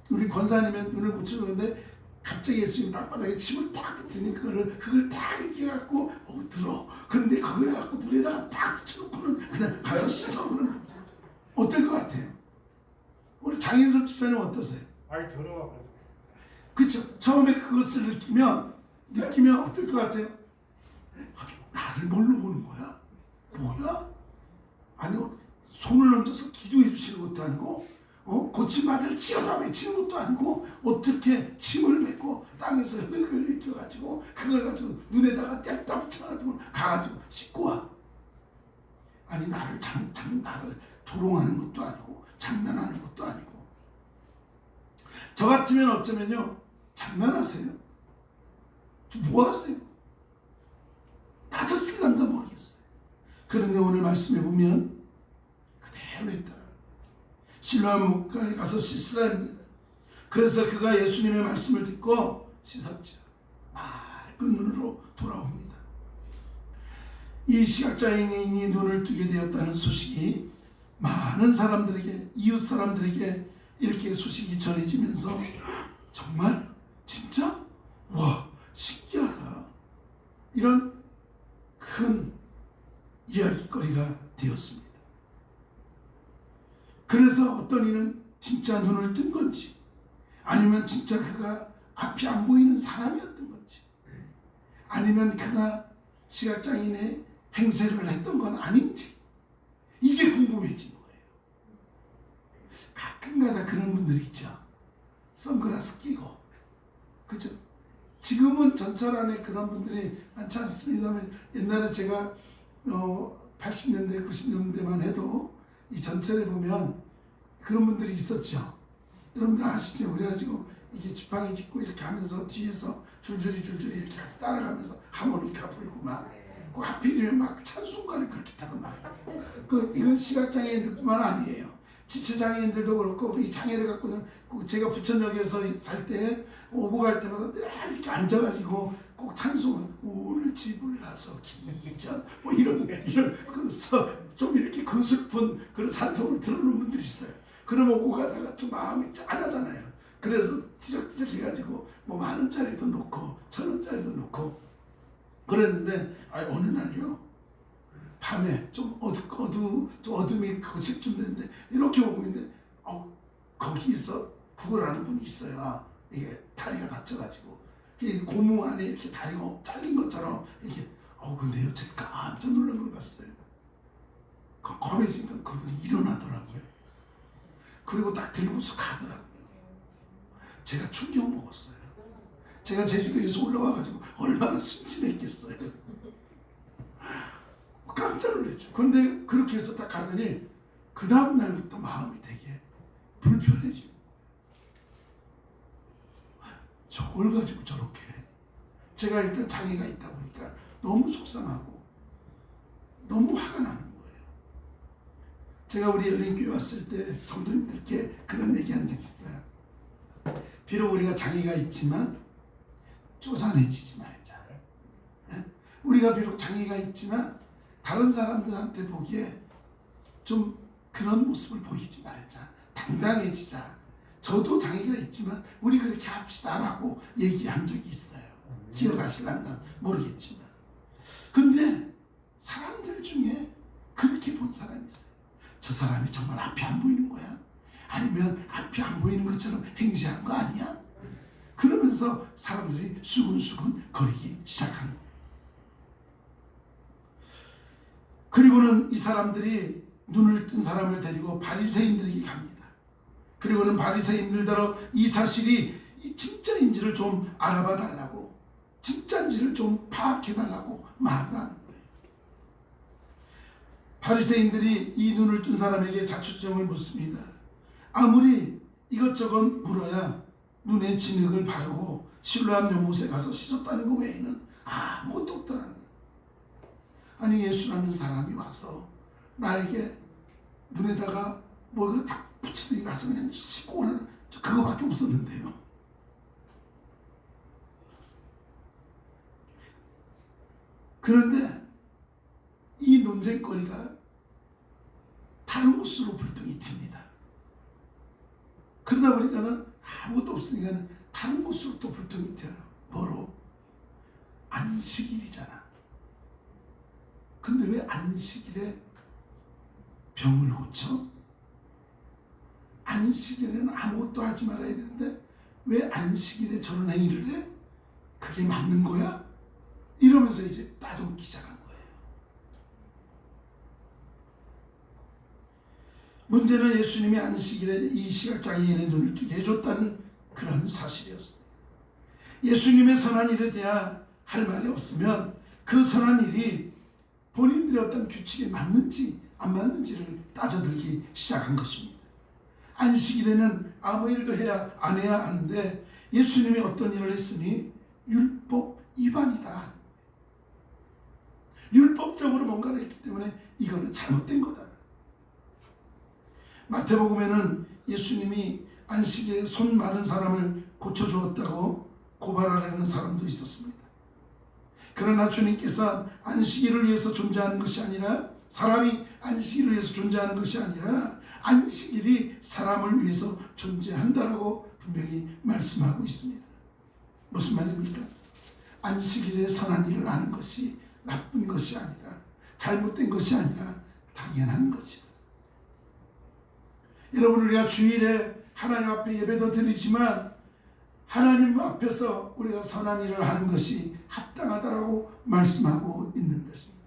우리 권사님의 눈을 고쳐주는데 갑자기 예수님이 땅바닥에 침을 딱 뱉으니 그걸 딱 이렇게 갖고 들어. 그런데 그걸 갖고 눈에다가 딱 붙여놓고는 그냥 가서 씻어. 그러는 어떨 것 같아요? 우리 장인석 집사님 어떠세요?
아이 더러워.
그렇죠. 처음에 그것을 느끼면 어떨 것 같아요? 나를 뭘로 보는 거야? 뭐야? 아니 손을 얹어서 기도해 주시는 것도 아니고 고침받을 지어다 외치는 것도 아니고 어떻게 침을 뱉고 땅에서 흙을 익혀가지고 그걸 가지고 눈에다가 떼다 붙여가지고 가가지고 씻고 와. 아니 나를 나를 조롱하는 것도 아니고 장난하는 것도 아니고. 저 같으면 어쩌면요 장난하세요? 뭐 하세요? 따졌을란가 모르겠어요. 그런데 오늘 말씀해 보면 그대로 했다. 실로암 목가에 가서 씻으라입니다. 그래서 그가 예수님의 말씀을 듣고 씻었죠. 맑은 눈으로 돌아옵니다. 이 시각장애인이 눈을 뜨게 되었다는 소식이 많은 사람들에게, 이웃 사람들에게 이렇게 소식이 전해지면서 정말 진짜 와 신기하다 이런 큰 이야기거리가 되었습니다. 그래서 어떤 이는 진짜 눈을 뜬 건지 아니면 진짜 그가 앞이 안 보이는 사람이었던 건지 아니면 그가 시각장애인의 행세를 했던 건 아닌지 이게 궁금해진 거예요. 가끔가다 그런 분들 있죠. 선글라스 끼고 그죠? 지금은 전철 안에 그런 분들이 많지 않습니다만 옛날에 제가 80년대 90년대만 해도 이 전철에 보면 그런 분들이 있었죠. 여러분들 아시죠? 그래가지고 이게 지팡이 짚고 이렇게 하면서 뒤에서 줄줄이 이렇게 따라가면서 하모니카 불고 막 그 하필이면 막 찬송가를 그렇게 타고 막 이건 시각장애인들뿐만 아니에요. 지체장애인들도 그렇고 우리 장애를 갖고는 제가 부천역에서 살 때 오고 갈 때마다 늘 이렇게 앉아가지고 꼭 찬송을 오늘 집을 나서 김미전 뭐 이런 좀 이렇게 거슬픈 그런 찬송을 들어놓은 분들이 있어요. 그럼 오고 가다가 또 마음이 짠하잖아요. 그래서 티적티적 해가지고 뭐 10,000원짜리도 놓고 1,000원짜리도 놓고 그랬는데 어느 날요 밤에 좀 어둠이 거칠쯤 됐는데 이렇게 오고 있는데 거기서 구걸하는 분이 있어요. 이게 다리가 다쳐가지고 고무 안에 이렇게 다리가 잘린 것처럼 이렇게 근데요 제가 깜짝 놀란 걸 봤어요. 검해지니까 그분이 일어나더라고요. 그리고 딱 들고서 가더라고요. 제가 충격 먹었어요. 제가 제주도에서 올라와가지고 얼마나 순진했겠어요. 깜짝 놀랐죠. 그런데 그렇게 해서 딱 가더니 그 다음 날부터 마음이 되게 불편해지고 저걸 가지고 저렇게 제가 일단 장애가 있다 보니까 너무 속상하고 너무 화가 나는 거예요. 제가 우리 열린교회 왔을 때 성도님들께 그런 얘기한 적 있어요. 비록 우리가 장애가 있지만 쪼잔해지지 말자. 우리가 비록 장애가 있지만 다른 사람들한테 보기에 좀 그런 모습을 보이지 말자. 당당해지자. 저도 장애가 있지만 우리 그렇게 합시다라고 얘기한 적이 있어요. 기억하실란가 모르겠지만. 근데 사람들 중에 그렇게 본 사람이 있어요. 저 사람이 정말 앞이 안 보이는 거야? 아니면 앞이 안 보이는 것처럼 행세한 거 아니야? 그러면서 사람들이 수근수근 거리기 시작한 거예요. 그리고는 이 사람들이 눈을 뜬 사람을 데리고 바리새인들에게 갑니다. 그리고는 바리새인들더러 이 사실이 진짜인지를 좀 알아봐 달라고, 진짜인지를 좀 파악해 달라고 말을 하는 거예요. 바리새인들이 이 눈을 뜬 사람에게 자초지종을 묻습니다. 아무리 이것저것 물어야 눈에 진흙을 바르고 실로암 연못에 가서 씻었다는 것 외에는 아무것도 없다는 거예요. 아니 예수라는 사람이 와서 나에게 눈에다가 뭐가 딱 붙이더니 가서 그냥 씻고 오라는 그거밖에 없었는데요. 그런데 이 논쟁거리가 다른 곳으로 불똥이 튑니다. 그러다 보니까는 아무것도 없으니까 다른 곳으로 또 불통이 튀어요. 뭐로? 안식일이잖아. 근데 왜 안식일에 병을 고쳐? 안식일에는 아무것도 하지 말아야 되는데 왜 안식일에 저런 행위를 해? 그게 맞는 거야? 이러면서 이제 따져보기 시작한 거예요. 문제는 예수님이 안식일에 이 시각장애인의 눈을 뜨게 해줬다는 그런 사실이었습니다. 예수님의 선한 일에 대한 할 말이 없으면 그 선한 일이 본인들의 어떤 규칙에 맞는지 안 맞는지를 따져들기 시작한 것입니다. 안식일에는 아무 일도 해야 안 해야 하는데 예수님이 어떤 일을 했으니 율법 위반이다. 율법적으로 뭔가를 했기 때문에 이거는 잘못된 거다. 마태복음에는 예수님이 안식일에 손 마른 사람을 고쳐주었다고 고발하려는 사람도 있었습니다. 그러나 주님께서 안식일을 위해서 존재하는 것이 아니라 사람이 안식일을 위해서 존재하는 것이 아니라 안식일이 사람을 위해서 존재한다라고 분명히 말씀하고 있습니다. 무슨 말입니까? 안식일에 선한 일을 하는 것이 나쁜 것이 아니라 잘못된 것이 아니라 당연한 것이다. 여러분, 우리가 주일에 하나님 앞에 예배도 드리지만 하나님 앞에서 우리가 선한 일을 하는 것이 합당하다라고 말씀하고 있는 것입니다.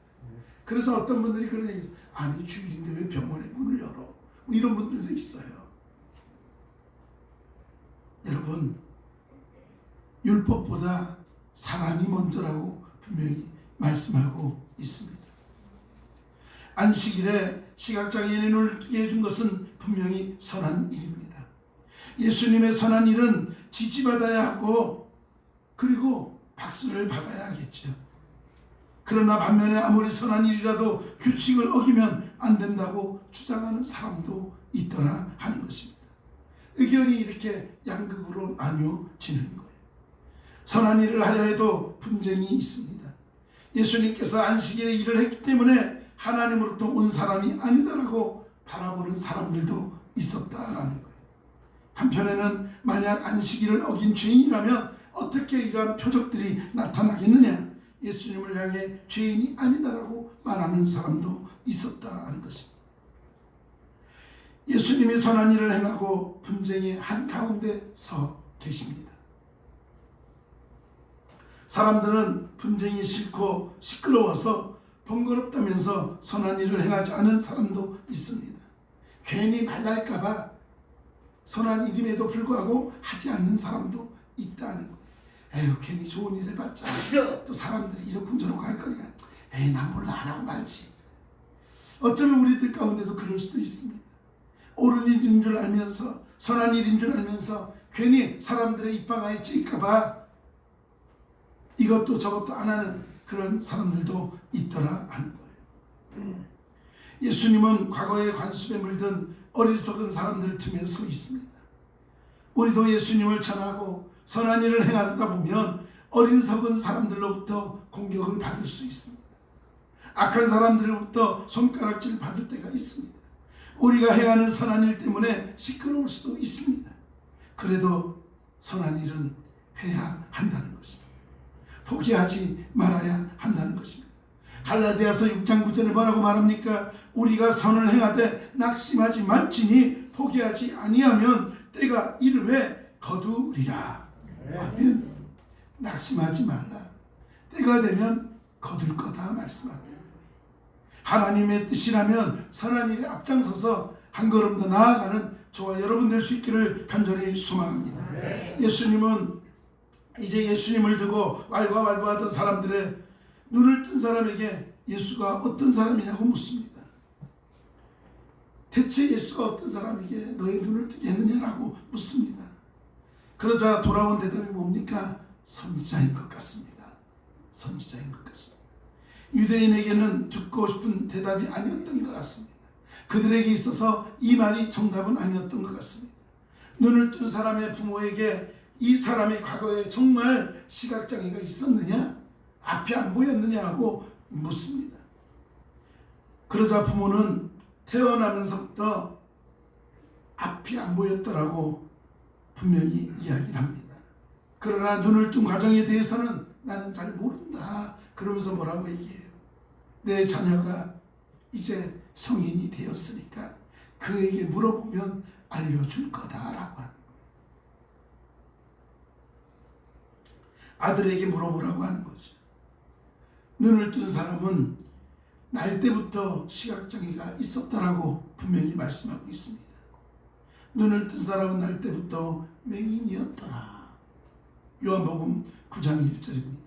그래서 어떤 분들이 그런 얘기, 아니 주일인데 왜 병원에 문을 열어? 뭐 이런 분들도 있어요. 여러분, 율법보다 사람이 먼저라고 분명히 말씀하고 있습니다. 안식일에 시각장애인의 눈을 뜨게 해준 것은 분명히 선한 일입니다. 예수님의 선한 일은 지지받아야 하고 그리고 박수를 받아야 하겠죠. 그러나 반면에 아무리 선한 일이라도 규칙을 어기면 안 된다고 주장하는 사람도 있더라 하는 것입니다. 의견이 이렇게 양극으로 나뉘어지는 거예요. 선한 일을 하려 해도 분쟁이 있습니다. 예수님께서 안식일에 일을 했기 때문에 하나님으로부터 온 사람이 아니다라고 바라보는 사람들도 있었다라는 거예요. 한편에는 만약 안식일을 어긴 죄인이라면 어떻게 이러한 표적들이 나타나겠느냐? 예수님을 향해 죄인이 아니다라고 말하는 사람도 있었다는 것입니다. 예수님이 선한 일을 행하고 분쟁의 한가운데 서 계십니다. 사람들은 분쟁이 싫고 시끄러워서 번거롭다면서 선한 일을 행하지 않은 사람도 있습니다. 괜히 말랄까봐 선한 일임에도 불구하고 하지 않는 사람도 있다는 거예요. 에휴, 괜히 좋은 일 해봤자 또 사람들이 이러쿵저러쿵 할 거니까 에이, 난 몰라, 안 하고 말지. 어쩌면 우리들 가운데도 그럴 수도 있습니다. 옳은 일인 줄 알면서, 선한 일인 줄 알면서 괜히 사람들의 입방아에 찔까봐 이것도 저것도 안 하는 그런 사람들도 있더라 하는 거예요. 예수님은 과거의 관습에 물든 어리석은 사람들 틈에 서 있습니다. 우리도 예수님을 전하고 선한 일을 행하다 보면 어리석은 사람들로부터 공격을 받을 수 있습니다. 악한 사람들로부터 손가락질 받을 때가 있습니다. 우리가 행하는 선한 일 때문에 시끄러울 수도 있습니다. 그래도 선한 일은 해야 한다는 것입니다. 포기하지 말아야 한다는 것입니다. 갈라디아서 6장 9절에 뭐라고 말합니까? 우리가 선을 행하되 낙심하지 말지니 포기하지 아니하면 때가 이르매 거두리라. 아멘. 낙심하지 말라. 때가 되면 거둘 거다 말씀합니다. 하나님의 뜻이라면 선한 일에 앞장서서 한 걸음 더 나아가는 저와 여러분 될 수 있기를 간절히 소망합니다. 예수님은 이제 예수님을 두고 왈가왈부하던 사람들의 눈을 뜬 사람에게 예수가 어떤 사람이냐고 묻습니다. 대체 예수가 어떤 사람에게 너의 눈을 뜨게 했느냐라고 묻습니다. 그러자 돌아온 대답이 뭡니까? 선지자인 것 같습니다. 선지자인 것 같습니다. 유대인에게는 듣고 싶은 대답이 아니었던 것 같습니다. 그들에게 있어서 이 말이 정답은 아니었던 것 같습니다. 눈을 뜬 사람의 부모에게 이 사람이 과거에 정말 시각장애가 있었느냐? 앞이 안 보였느냐고 묻습니다. 그러자 부모는 태어나면서부터 앞이 안 보였더라고 분명히 이야기를 합니다. 그러나 눈을 뜬 과정에 대해서는 나는 잘 모른다. 그러면서 뭐라고 얘기해요? 내 자녀가 이제 성인이 되었으니까 그에게 물어보면 알려줄 거다라고 합니다. 아들에게 물어보라고 하는 거죠. 눈을 뜬 사람은 날 때부터 시각장애가 있었다라고 분명히 말씀하고 있습니다. 눈을 뜬 사람은 날 때부터 맹인이었더라. 요한복음 9장 1절입니다.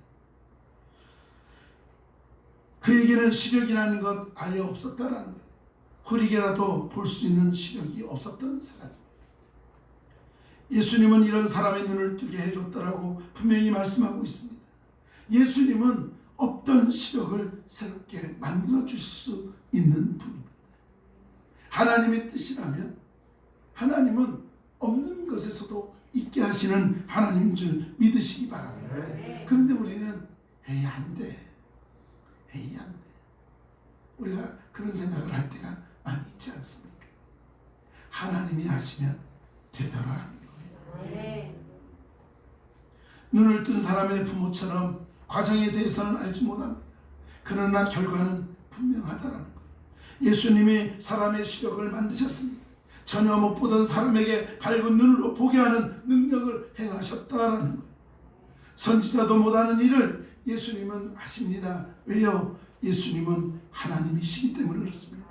그에게는 시력이라는 것 아예 없었다라는 거예요. 흐리게라도 볼 수 있는 시력이 없었던 사람. 예수님은 이런 사람의 눈을 뜨게 해줬다라고 분명히 말씀하고 있습니다. 예수님은 없던 시력을 새롭게 만들어 주실 수 있는 분입니다. 하나님의 뜻이라면 하나님은 없는 것에서도 있게 하시는 하나님인 줄 믿으시기 바랍니다. 그런데 우리는 에이 안 돼. 에이 안 돼. 우리가 그런 생각을 할 때가 많이 있지 않습니까? 하나님이 하시면 되더라 하는 거예요. 눈을 뜬 사람의 부모처럼 과정에 대해서는 알지 못합니다. 그러나 결과는 분명하다라는 거예요. 예수님이 사람의 시력을 만드셨습니다. 전혀 못 보던 사람에게 밝은 눈으로 보게 하는 능력을 행하셨다라는 거예요. 선지자도 못하는 일을 예수님은 하십니다. 왜요? 예수님은 하나님이시기 때문에 그렇습니다.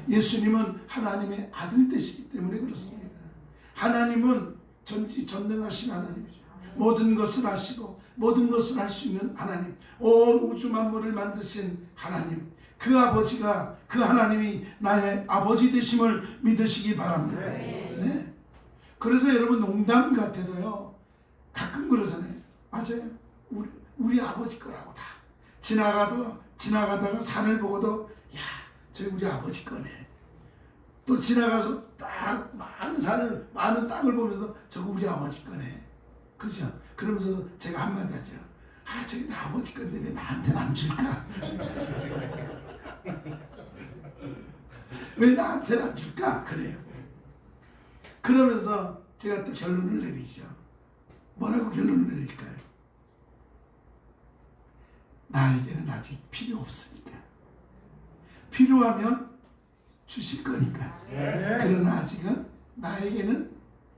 예수님은 하나님의 아들 되시기 때문에 그렇습니다. 하나님은 전지전능하신 하나님이죠. 모든 것을 아시고 모든 것을 할 수 있는 하나님, 온 우주 만물을 만드신 하나님, 그 아버지가, 그 하나님이 나의 아버지 되심을 믿으시기 바랍니다. 네. 그래서 여러분 농담 같아도요, 가끔 그러잖아요. 맞아요. 우리 아버지 거라고 다. 지나가다가 산을 보고도 야, 저 우리 아버지 거네. 또 지나가서 딱 많은 땅을 보면서 저거 우리 아버지 거네. 그죠? 그러면서 제가 한마디 하죠. 아, 저기 내 아버지 건데 왜 나한테는 안 줄까? 왜 나한테는 안 줄까? 그래요. 그러면서 제가 또 결론을 내리죠. 뭐라고 결론을 내릴까요? 나에게는 아직 필요 없으니까. 필요하면 주실 거니까. 그러나 아직은 나에게는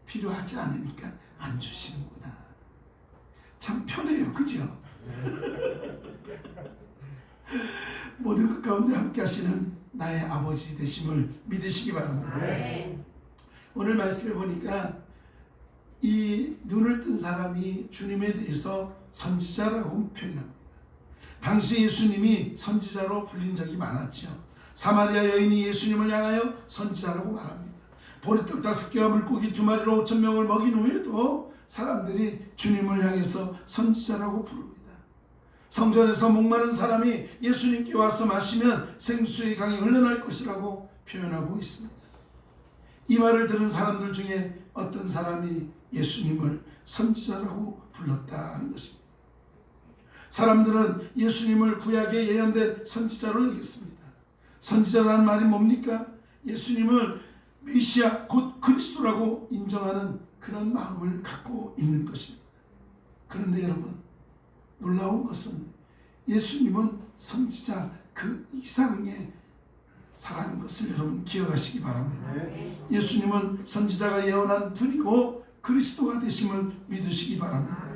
필요하지 않으니까 안 주시는구나. 참 편해요. 그죠? 모든 것 가운데 함께 하시는 나의 아버지 되심을 믿으시기 바랍니다. 오늘 말씀을 보니까 이 눈을 뜬 사람이 주님에 대해서 선지자라고 표현합니다. 당시 예수님이 선지자로 불린 적이 많았죠. 사마리아 여인이 예수님을 향하여 선지자라고 말합니다. 보리떡 5개와 물고기 2마리로 5,000명을 먹인 후에도 사람들이 주님을 향해서 선지자라고 부릅니다. 성전에서 목마른 사람이 예수님께 와서 마시면 생수의 강이 흘러날 것이라고 표현하고 있습니다. 이 말을 들은 사람들 중에 어떤 사람이 예수님을 선지자라고 불렀다는 것입니다. 사람들은 예수님을 구약에 예언된 선지자로 여겼습니다. 선지자라는 말이 뭡니까? 예수님을 메시아 곧 그리스도라고 인정하는 그런 마음을 갖고 있는 것입니다. 그런데 여러분, 놀라운 것은 예수님은 선지자 그 이상의 사람인 것을 여러분 기억하시기 바랍니다. 예수님은 선지자가 예언한 분이고 그리스도가 되심을 믿으시기 바랍니다.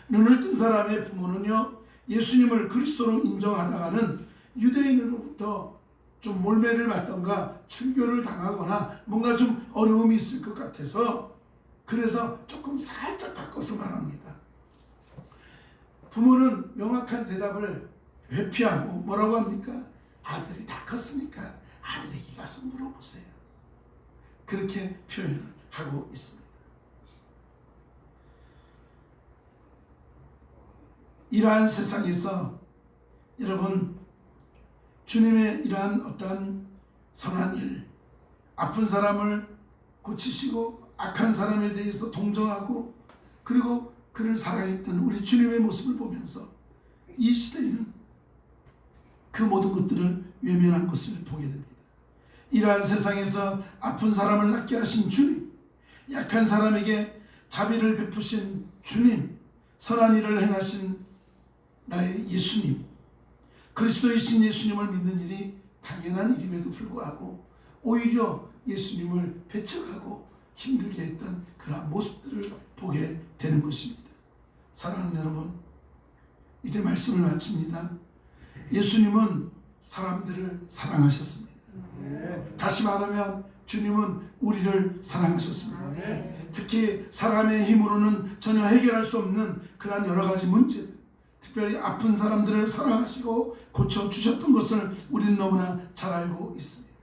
눈을 뜬 사람의 부모는요, 예수님을 그리스도로 인정하다가는 유대인으로부터 좀 몰매를 받던가 출교를 당하거나 뭔가 좀 어려움이 있을 것 같아서 그래서 조금 살짝 바꿔서 말합니다. 부모는 명확한 대답을 회피하고 뭐라고 합니까? 아들이 다 컸으니까 아들에게 가서 물어보세요. 그렇게 표현을 하고 있습니다. 이러한 세상에서 여러분, 주님의 이러한 어떠한 선한 일, 아픈 사람을 고치시고 악한 사람에 대해서 동정하고 그리고 그를 사랑했던 우리 주님의 모습을 보면서 이 시대에는 그 모든 것들을 외면한 것을 보게 됩니다. 이러한 세상에서 아픈 사람을 낫게 하신 주님, 약한 사람에게 자비를 베푸신 주님, 선한 일을 행하신 나의 예수님, 그리스도이신 예수님을 믿는 일이 당연한 일임에도 불구하고 오히려 예수님을 배척하고 힘들게 했던 그러한 모습들을 보게 되는 것입니다. 사랑하는 여러분, 이제 말씀을 마칩니다. 예수님은 사람들을 사랑하셨습니다. 다시 말하면 주님은 우리를 사랑하셨습니다. 특히 사람의 힘으로는 전혀 해결할 수 없는 그러한 여러 가지 문제들, 특별히 아픈 사람들을 사랑하시고 고쳐주셨던 것을 우리는 너무나 잘 알고 있습니다.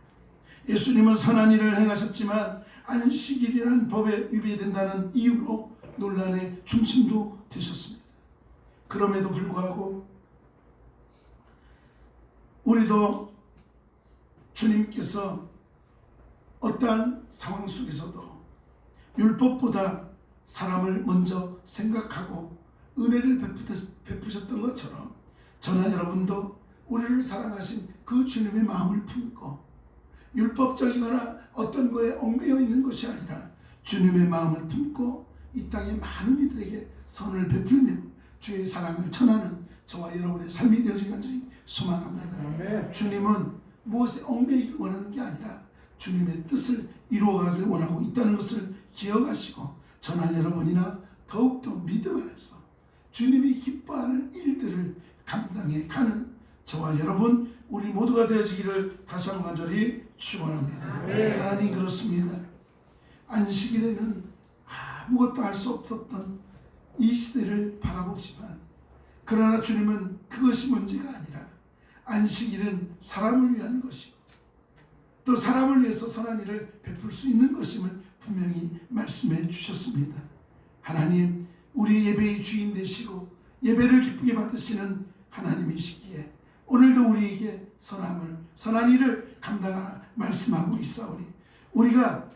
예수님은 선한 일을 행하셨지만 안식일이라는 법에 위배된다는 이유로 논란의 중심도 되셨습니다. 그럼에도 불구하고 우리도 주님께서 어떠한 상황 속에서도 율법보다 사람을 먼저 생각하고 은혜를 베푸셨던 것처럼 저나 여러분도 우리를 사랑하신 그 주님의 마음을 품고 율법적이거나 어떤 거에 얽매여 있는 것이 아니라 주님의 마음을 품고 이 땅의 많은 이들에게 선을 베풀며 주의 사랑을 전하는 저와 여러분의 삶이 되어지길 간절히 소망합니다. 주님은 무엇에 얽매이길 원하는 게 아니라 주님의 뜻을 이루어가길 원하고 있다는 것을 기억하시고 저나 여러분이나 더욱더 믿음 안에서 주님이 기뻐하는 일들을 감당해 가는 저와 여러분 우리 모두가 되어지기를 다시 한번 간절히 축원합니다. 하나님, 그렇습니다. 안식일에는 아무것도 할 수 없었던 이 시대를 바라보지만 그러나 주님은 그것이 문제가 아니라 안식일은 사람을 위한 것이고 또 사람을 위해서 선한 일을 베풀 수 있는 것임을 분명히 말씀해 주셨습니다. 하나님, 우리 예배의 주인 되시고 예배를 기쁘게 받으시는 하나님이시기에 오늘도 우리에게 선한 일을 감당하라 말씀하고 있사오니 우리가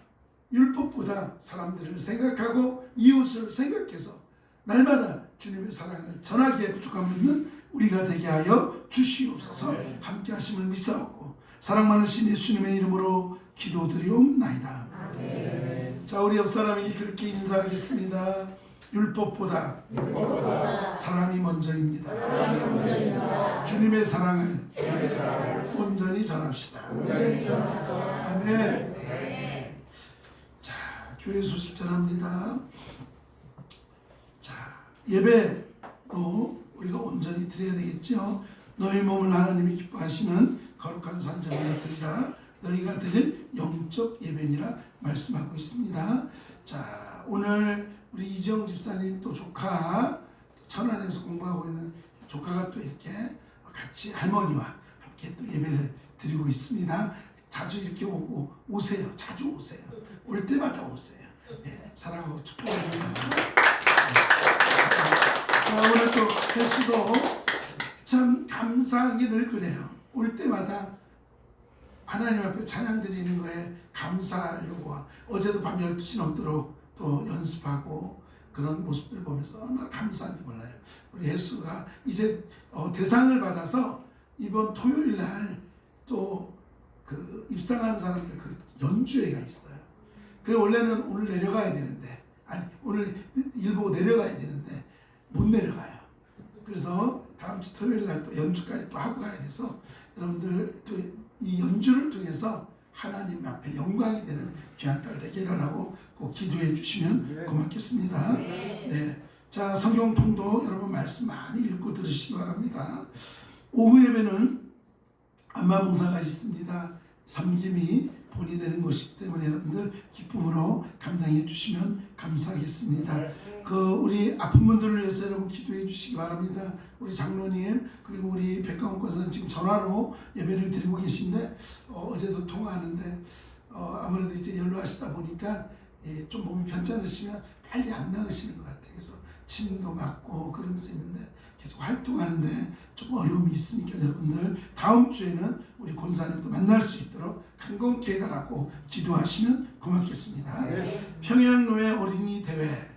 율법보다 사람들을 생각하고 이웃을 생각해서 날마다 주님의 사랑을 전하기에 부족함 있는 우리가 되게 하여 주시옵소서. 함께 하심을 믿사오고 사랑 많으신 예수님의 이름으로 기도드리옵나이다. 자, 우리 옆 사람에게 그렇게 인사하겠습니다. 율법보다 사람이 먼저입니다. 주님의 사랑을 온전히 전합시다. 아멘. 자, 교회 소식 전합니다. 자, 예배도 우리가 온전히 드려야 되겠죠. 너희 몸을 하나님이 기뻐하시는 거룩한 산전으로 드리라. 너희가 드릴 영적 예배니라 말씀하고 있습니다. 자, 오늘 우리 이재영 집사님 또 조카 천안에서 공부하고 있는 조카가 또 이렇게 같이 할머니와 함께 또 예배를 드리고 있습니다. 자주 이렇게 오세요. 자주 오세요. 올 때마다 오세요. 네, 사랑하고 축복합니다. 오늘 또 개수도 참 감사하게 늘 그래요. 올 때마다 하나님 앞에 찬양 드리는 거에 감사하려고 어제도 밤 12시 넘도록 또 연습하고 그런 모습들 보면서 얼마나 감사한지 몰라요. 우리 예수가 이제 대상을 받아서 이번 토요일 날 또 그 입상한 사람들 그 연주회가 있어요. 그 원래는 오늘 내려가야 되는데 오늘 일 보고 내려가야 되는데 못 내려가요. 그래서 다음 주 토요일 날 또 연주까지 또 하고 가야 돼서 여러분들 또 이 연주를 통해서 하나님 앞에 영광이 되는 귀한 딸 되기를 하고 꼭 기도해 주시면 고맙겠습니다. 네, 자, 성경통도 여러분 말씀 많이 읽고 들으시기 바랍니다. 오후 예배는 안마봉사가 있습니다. 섬김이 본이 되는 것이기 때문에 여러분들 기쁨으로 감당해 주시면 감사하겠습니다. 우리 아픈 분들을 위해서 여러분 기도해 주시기 바랍니다. 우리 장로님 그리고 우리 백강원 권사님 지금 전화로 예배를 드리고 계신데 어제도 통화하는데 아무래도 이제 연로하시다 보니까 좀 몸이 편찮으시면 빨리 안 나으시는 것 같아요. 그래서 침도 맞고 그러면서 있는데 계속 활동하는데 좀 어려움이 있으니까 여러분들 다음 주에는 우리 권사님도 만날 수 있도록 강건케 해달라고 기도하시면 고맙겠습니다. 평양로의 어린이 대회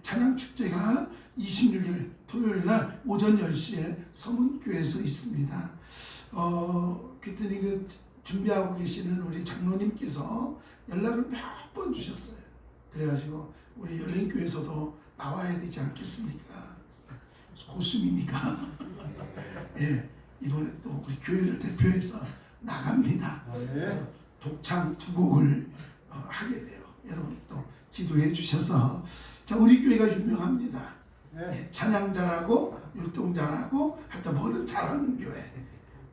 찬양축제가 26일 토요일날 오전 10시에 서문교회에서 있습니다. 그랬더니 준비하고 계시는 우리 장로님께서 연락을 몇 번 주셨어요. 그래가지고 우리 열린교회에서도 나와야 되지 않겠습니까? 고수미니까 예, 이번에 또 우리 교회를 대표해서 나갑니다. 그래서 독창 2곡을 하게 돼요. 여러분 또 기도해 주셔서. 자, 우리 교회가 유명합니다. 예, 찬양 잘하고 율동 잘하고 할 때 뭐든 잘하는 교회.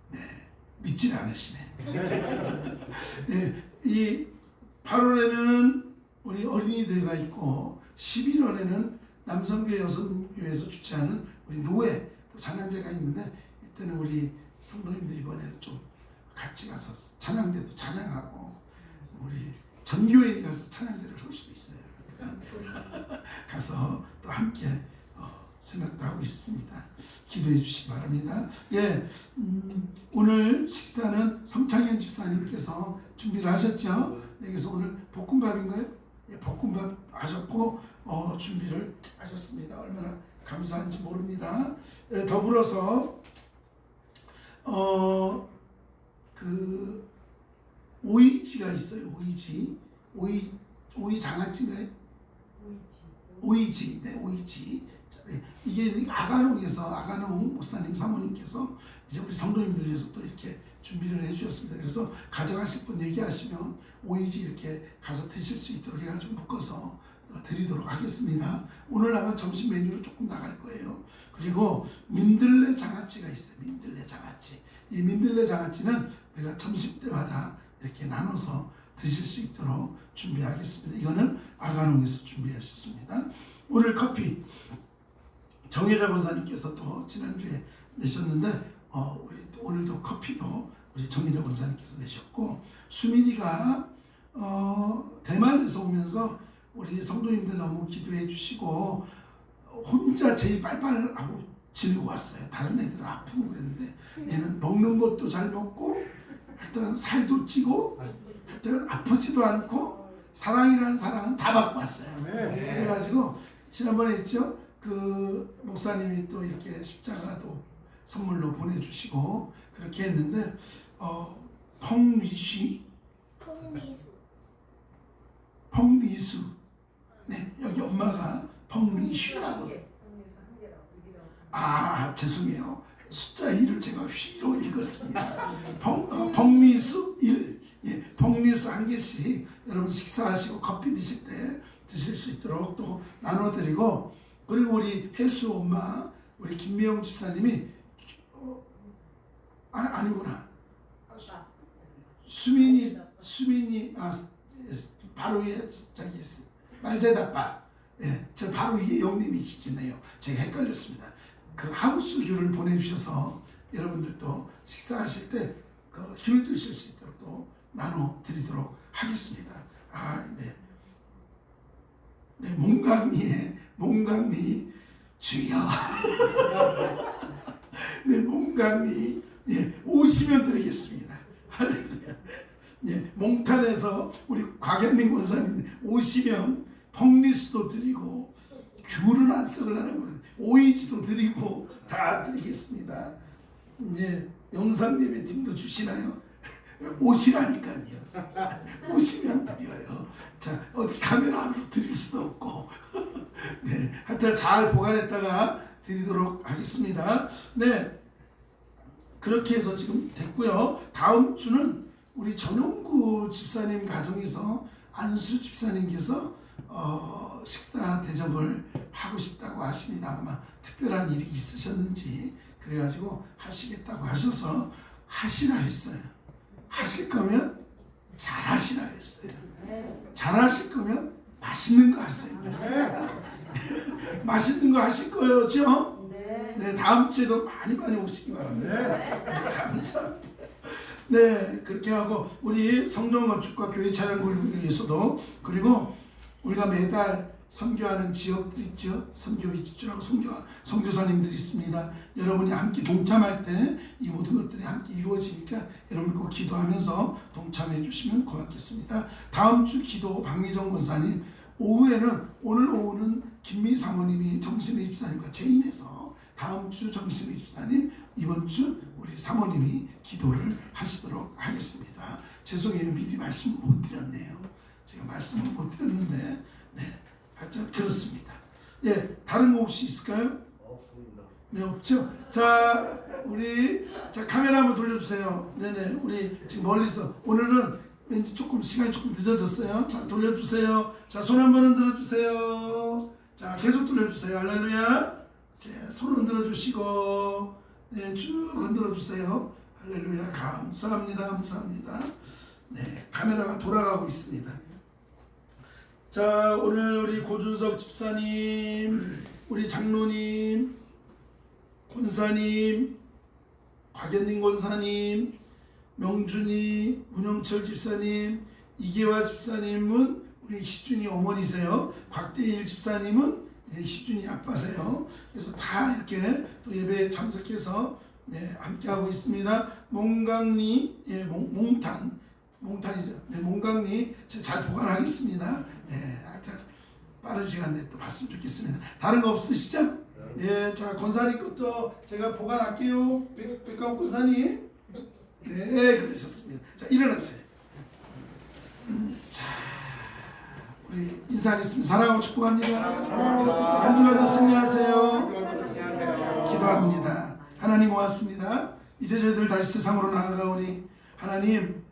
네, 믿질 않으시네. 네, 이 8월에는 우리 어린이대회가 있고 11월에는 남성교회 여성교회에서 주최하는 우리 노회 찬양제가 있는데 이때는 우리 성도님들 이번에는 좀 같이 가서 찬양대도 찬양하고 우리 전교인이 가서 찬양대를 할 수도 있어요. 가서 또 함께 생각도 하고 있습니다. 기도해 주시기 바랍니다. 예, 오늘 식사는 성창현 집사님께서 준비를 하셨죠. 그래서 오늘 볶음밥인가요? 예, 볶음밥 하셨고 준비를 하셨습니다. 얼마나 감사한지 모릅니다. 예, 더불어서 그 오이지가 있어요. 오이 장아찌인가요? 오이지, 네, 오이지. 이게 아가농 목사님 사모님께서 이제 우리 성도님들 위해서 또 이렇게 준비를 해주셨습니다. 그래서 가져가실 분 얘기하시면 오이지 이렇게 가서 드실 수 있도록 해가지고 묶어서 드리도록 하겠습니다. 오늘 아마 점심 메뉴로 조금 나갈 거예요. 그리고 민들레 장아찌가 있어요. 민들레 장아찌. 이 민들레 장아찌는 우리가 점심 때마다 이렇게 나눠서 드실 수 있도록 준비하겠습니다. 이거는 아가농에서 준비하셨습니다. 오늘 커피 정혜자 권사님께서 또 지난주에 내셨는데 오늘도 커피도 우리 정혜자 권사님께서 내셨고 수민이가 대만에서 오면서 우리 성도님들 너무 기도해 주시고 혼자 제일 빨빨하고 지내고 왔어요. 다른 애들은 아프고 그랬는데 얘는 먹는 것도 잘 먹고 하여튼 살도 찌고 하여튼 아프지도 않고 사랑이라는 사랑은 다 받고 왔어요. 그래가지고 지난번에 했죠. 그 목사님이 또 이렇게 십자가도 선물로 보내주시고 그렇게 했는데 펑리수 네, 여기 엄마가 펑리슈라고 죄송해요. 숫자 1을 제가 휘로 읽었습니다. 펑리수 1 예, 펑리수 한 개씩 여러분 식사하시고 커피 드실 때 드실 수 있도록 또 나눠드리고 그리고 우리 혜수 엄마 우리 김미영 집사님이 아니구나 수민이 바로 위에 저기 말제다빠 예, 저 바로 위에 영님이 계시네요. 제가 헷갈렸습니다. 그 하우스 귤을 보내주셔서 여러분들도 식사하실 때 그 귤 드실 수 있도록 또 나눠드리도록 하겠습니다. 네, 몽강리 주여 네, 몽강리 예, 오시면 드리겠습니다. 할렐루야. 예, 몽탄에서 우리 곽현민 권사님 오시면 펑리수도 드리고 귤은 안 썩으려고 오이지도 드리고 다 드리겠습니다. 이제 영상 예배 팀도 주시나요? 오시라니까요. 오시면 드려요. 자, 어디 카메라 안으로 드릴 수도 없고 네, 하여튼 잘 보관했다가 드리도록 하겠습니다. 네, 그렇게 해서 지금 됐고요. 다음 주는 우리 전용구 집사님 가정에서 안수 집사님께서 식사 대접을 하고 싶다고 하십니다. 아마 특별한 일이 있으셨는지 그래가지고 하시겠다고 하셔서 하시라 했어요. 하실 거면 잘 하시라 했어요. 잘 하실 거면 맛있는 거 하세요. 맛있는 거 하실 거죠? 네, 다음 주에도 많이 오시기 바랍니다. 감사합니다. 네, 그렇게 하고 우리 성전 건축과 교회 차량을 위해서도 그리고 우리가 매달 선교하는 지역들 있죠. 선교비 지출하고 선교사님들이 있습니다. 여러분이 함께 동참할 때 이 모든 것들이 함께 이루어지니까 여러분 꼭 기도하면서 동참해 주시면 고맙겠습니다. 다음 주 기도 박미정 권사님 오늘 오후는 김미 사모님이 정신의 집사님과 제인해서 다음 주 정신의 집사님 이번 주 우리 사모님이 기도를 하시도록 하겠습니다. 죄송해요. 미리 말씀을 못 드렸네요. 제가 말씀을 못 드렸는데 네, 예, 다른 거 혹시 있을까요? 네, 없죠. 자, 자 카메라 한번 돌려주세요. 네네, 우리 지금 멀리서 오늘은 왠지 조금 시간이 조금 늦어졌어요. 자, 돌려주세요. 자, 손 한번 흔들어 주세요. 자, 계속 돌려주세요. 할렐루야. 자, 손 흔들어 주시고, 네, 쭉 흔들어 주세요. 할렐루야. 감사합니다. 감사합니다. 네, 카메라가 돌아가고 있습니다. 자, 오늘 우리 고준석 집사님, 우리 장로님, 권사님, 곽현님 권사님, 명준이, 문영철 집사님, 이계화 집사님은 우리 시준이 어머니세요. 곽대일 집사님은 시준이 아빠세요. 그래서 다 이렇게 또 예배에 참석해서 네, 함께하고 있습니다. 몽강리, 예, 몽탄이죠. 네, 몽강리 제가 잘 보관하겠습니다. 네, 하여튼 빠른 시간 내에 또 봤으면 좋겠습니다. 다른 거 없으시죠? 네, 자, 권사님 것도 제가 보관할게요. 백가운 권사님. 네, 그러셨습니다. 자, 일어나세요. 자, 우리 인사하겠습니다. 사랑하고 축복합니다.
축복합니다.
한 주간도 승리하세요.
안녕하세요.
기도합니다. 하나님 고맙습니다. 이제 저희들 다시 세상으로 나아가오니 하나님,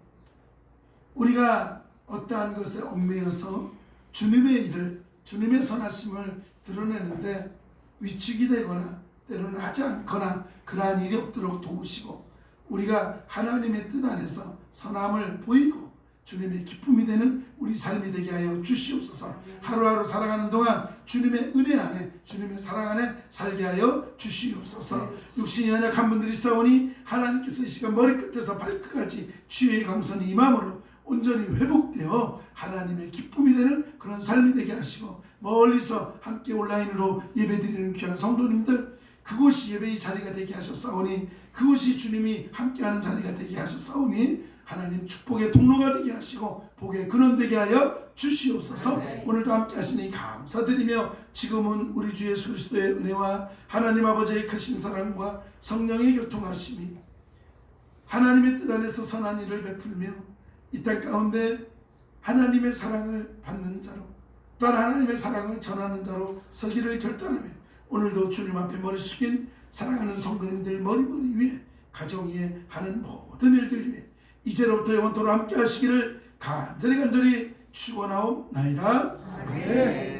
우리가 어떠한 것에 얽매여서 주님의 일을, 주님의 선하심을 드러내는데 위축이 되거나 때로는 하지 않거나 그러한 일이 없도록 도우시고, 우리가 하나님의 뜻 안에서 선함을 보이고 주님의 기쁨이 되는 우리 삶이 되게 하여 주시옵소서. 하루하루 살아가는 동안 주님의 은혜 안에, 주님의 사랑 안에 살게 하여 주시옵소서. 육신이 연약한 분들이 싸우니 하나님께서 이 시간 머리끝에서 발끝까지 치유의 강선이 임함으로 온전히 회복되어 하나님의 기쁨이 되는 그런 삶이 되게 하시고, 멀리서 함께 온라인으로 예배드리는 귀한 성도님들, 그곳이 예배의 자리가 되게 하셨사오니, 그곳이 주님이 함께하는 자리가 되게 하셨사오니 하나님 축복의 통로가 되게 하시고 복의 근원 되게 하여 주시옵소서. 오늘도 함께 하시니 감사드리며, 지금은 우리 주 예수 그리스도의 은혜와 하나님 아버지의 크신 사랑과 성령의 교통하심이 하나님의 뜻 안에서 선한 일을 베풀며 이 땅 가운데 하나님의 사랑을 받는 자로, 또한 하나님의 사랑을 전하는 자로 서기를 결단하며, 오늘도 주님 앞에 머리 숙인 사랑하는 성도님들 머리 위에, 가정 위에 하는 모든 일들 위에 이제로부터 영원토록 함께 하시기를 간절히 축원하옵나이다. 아멘.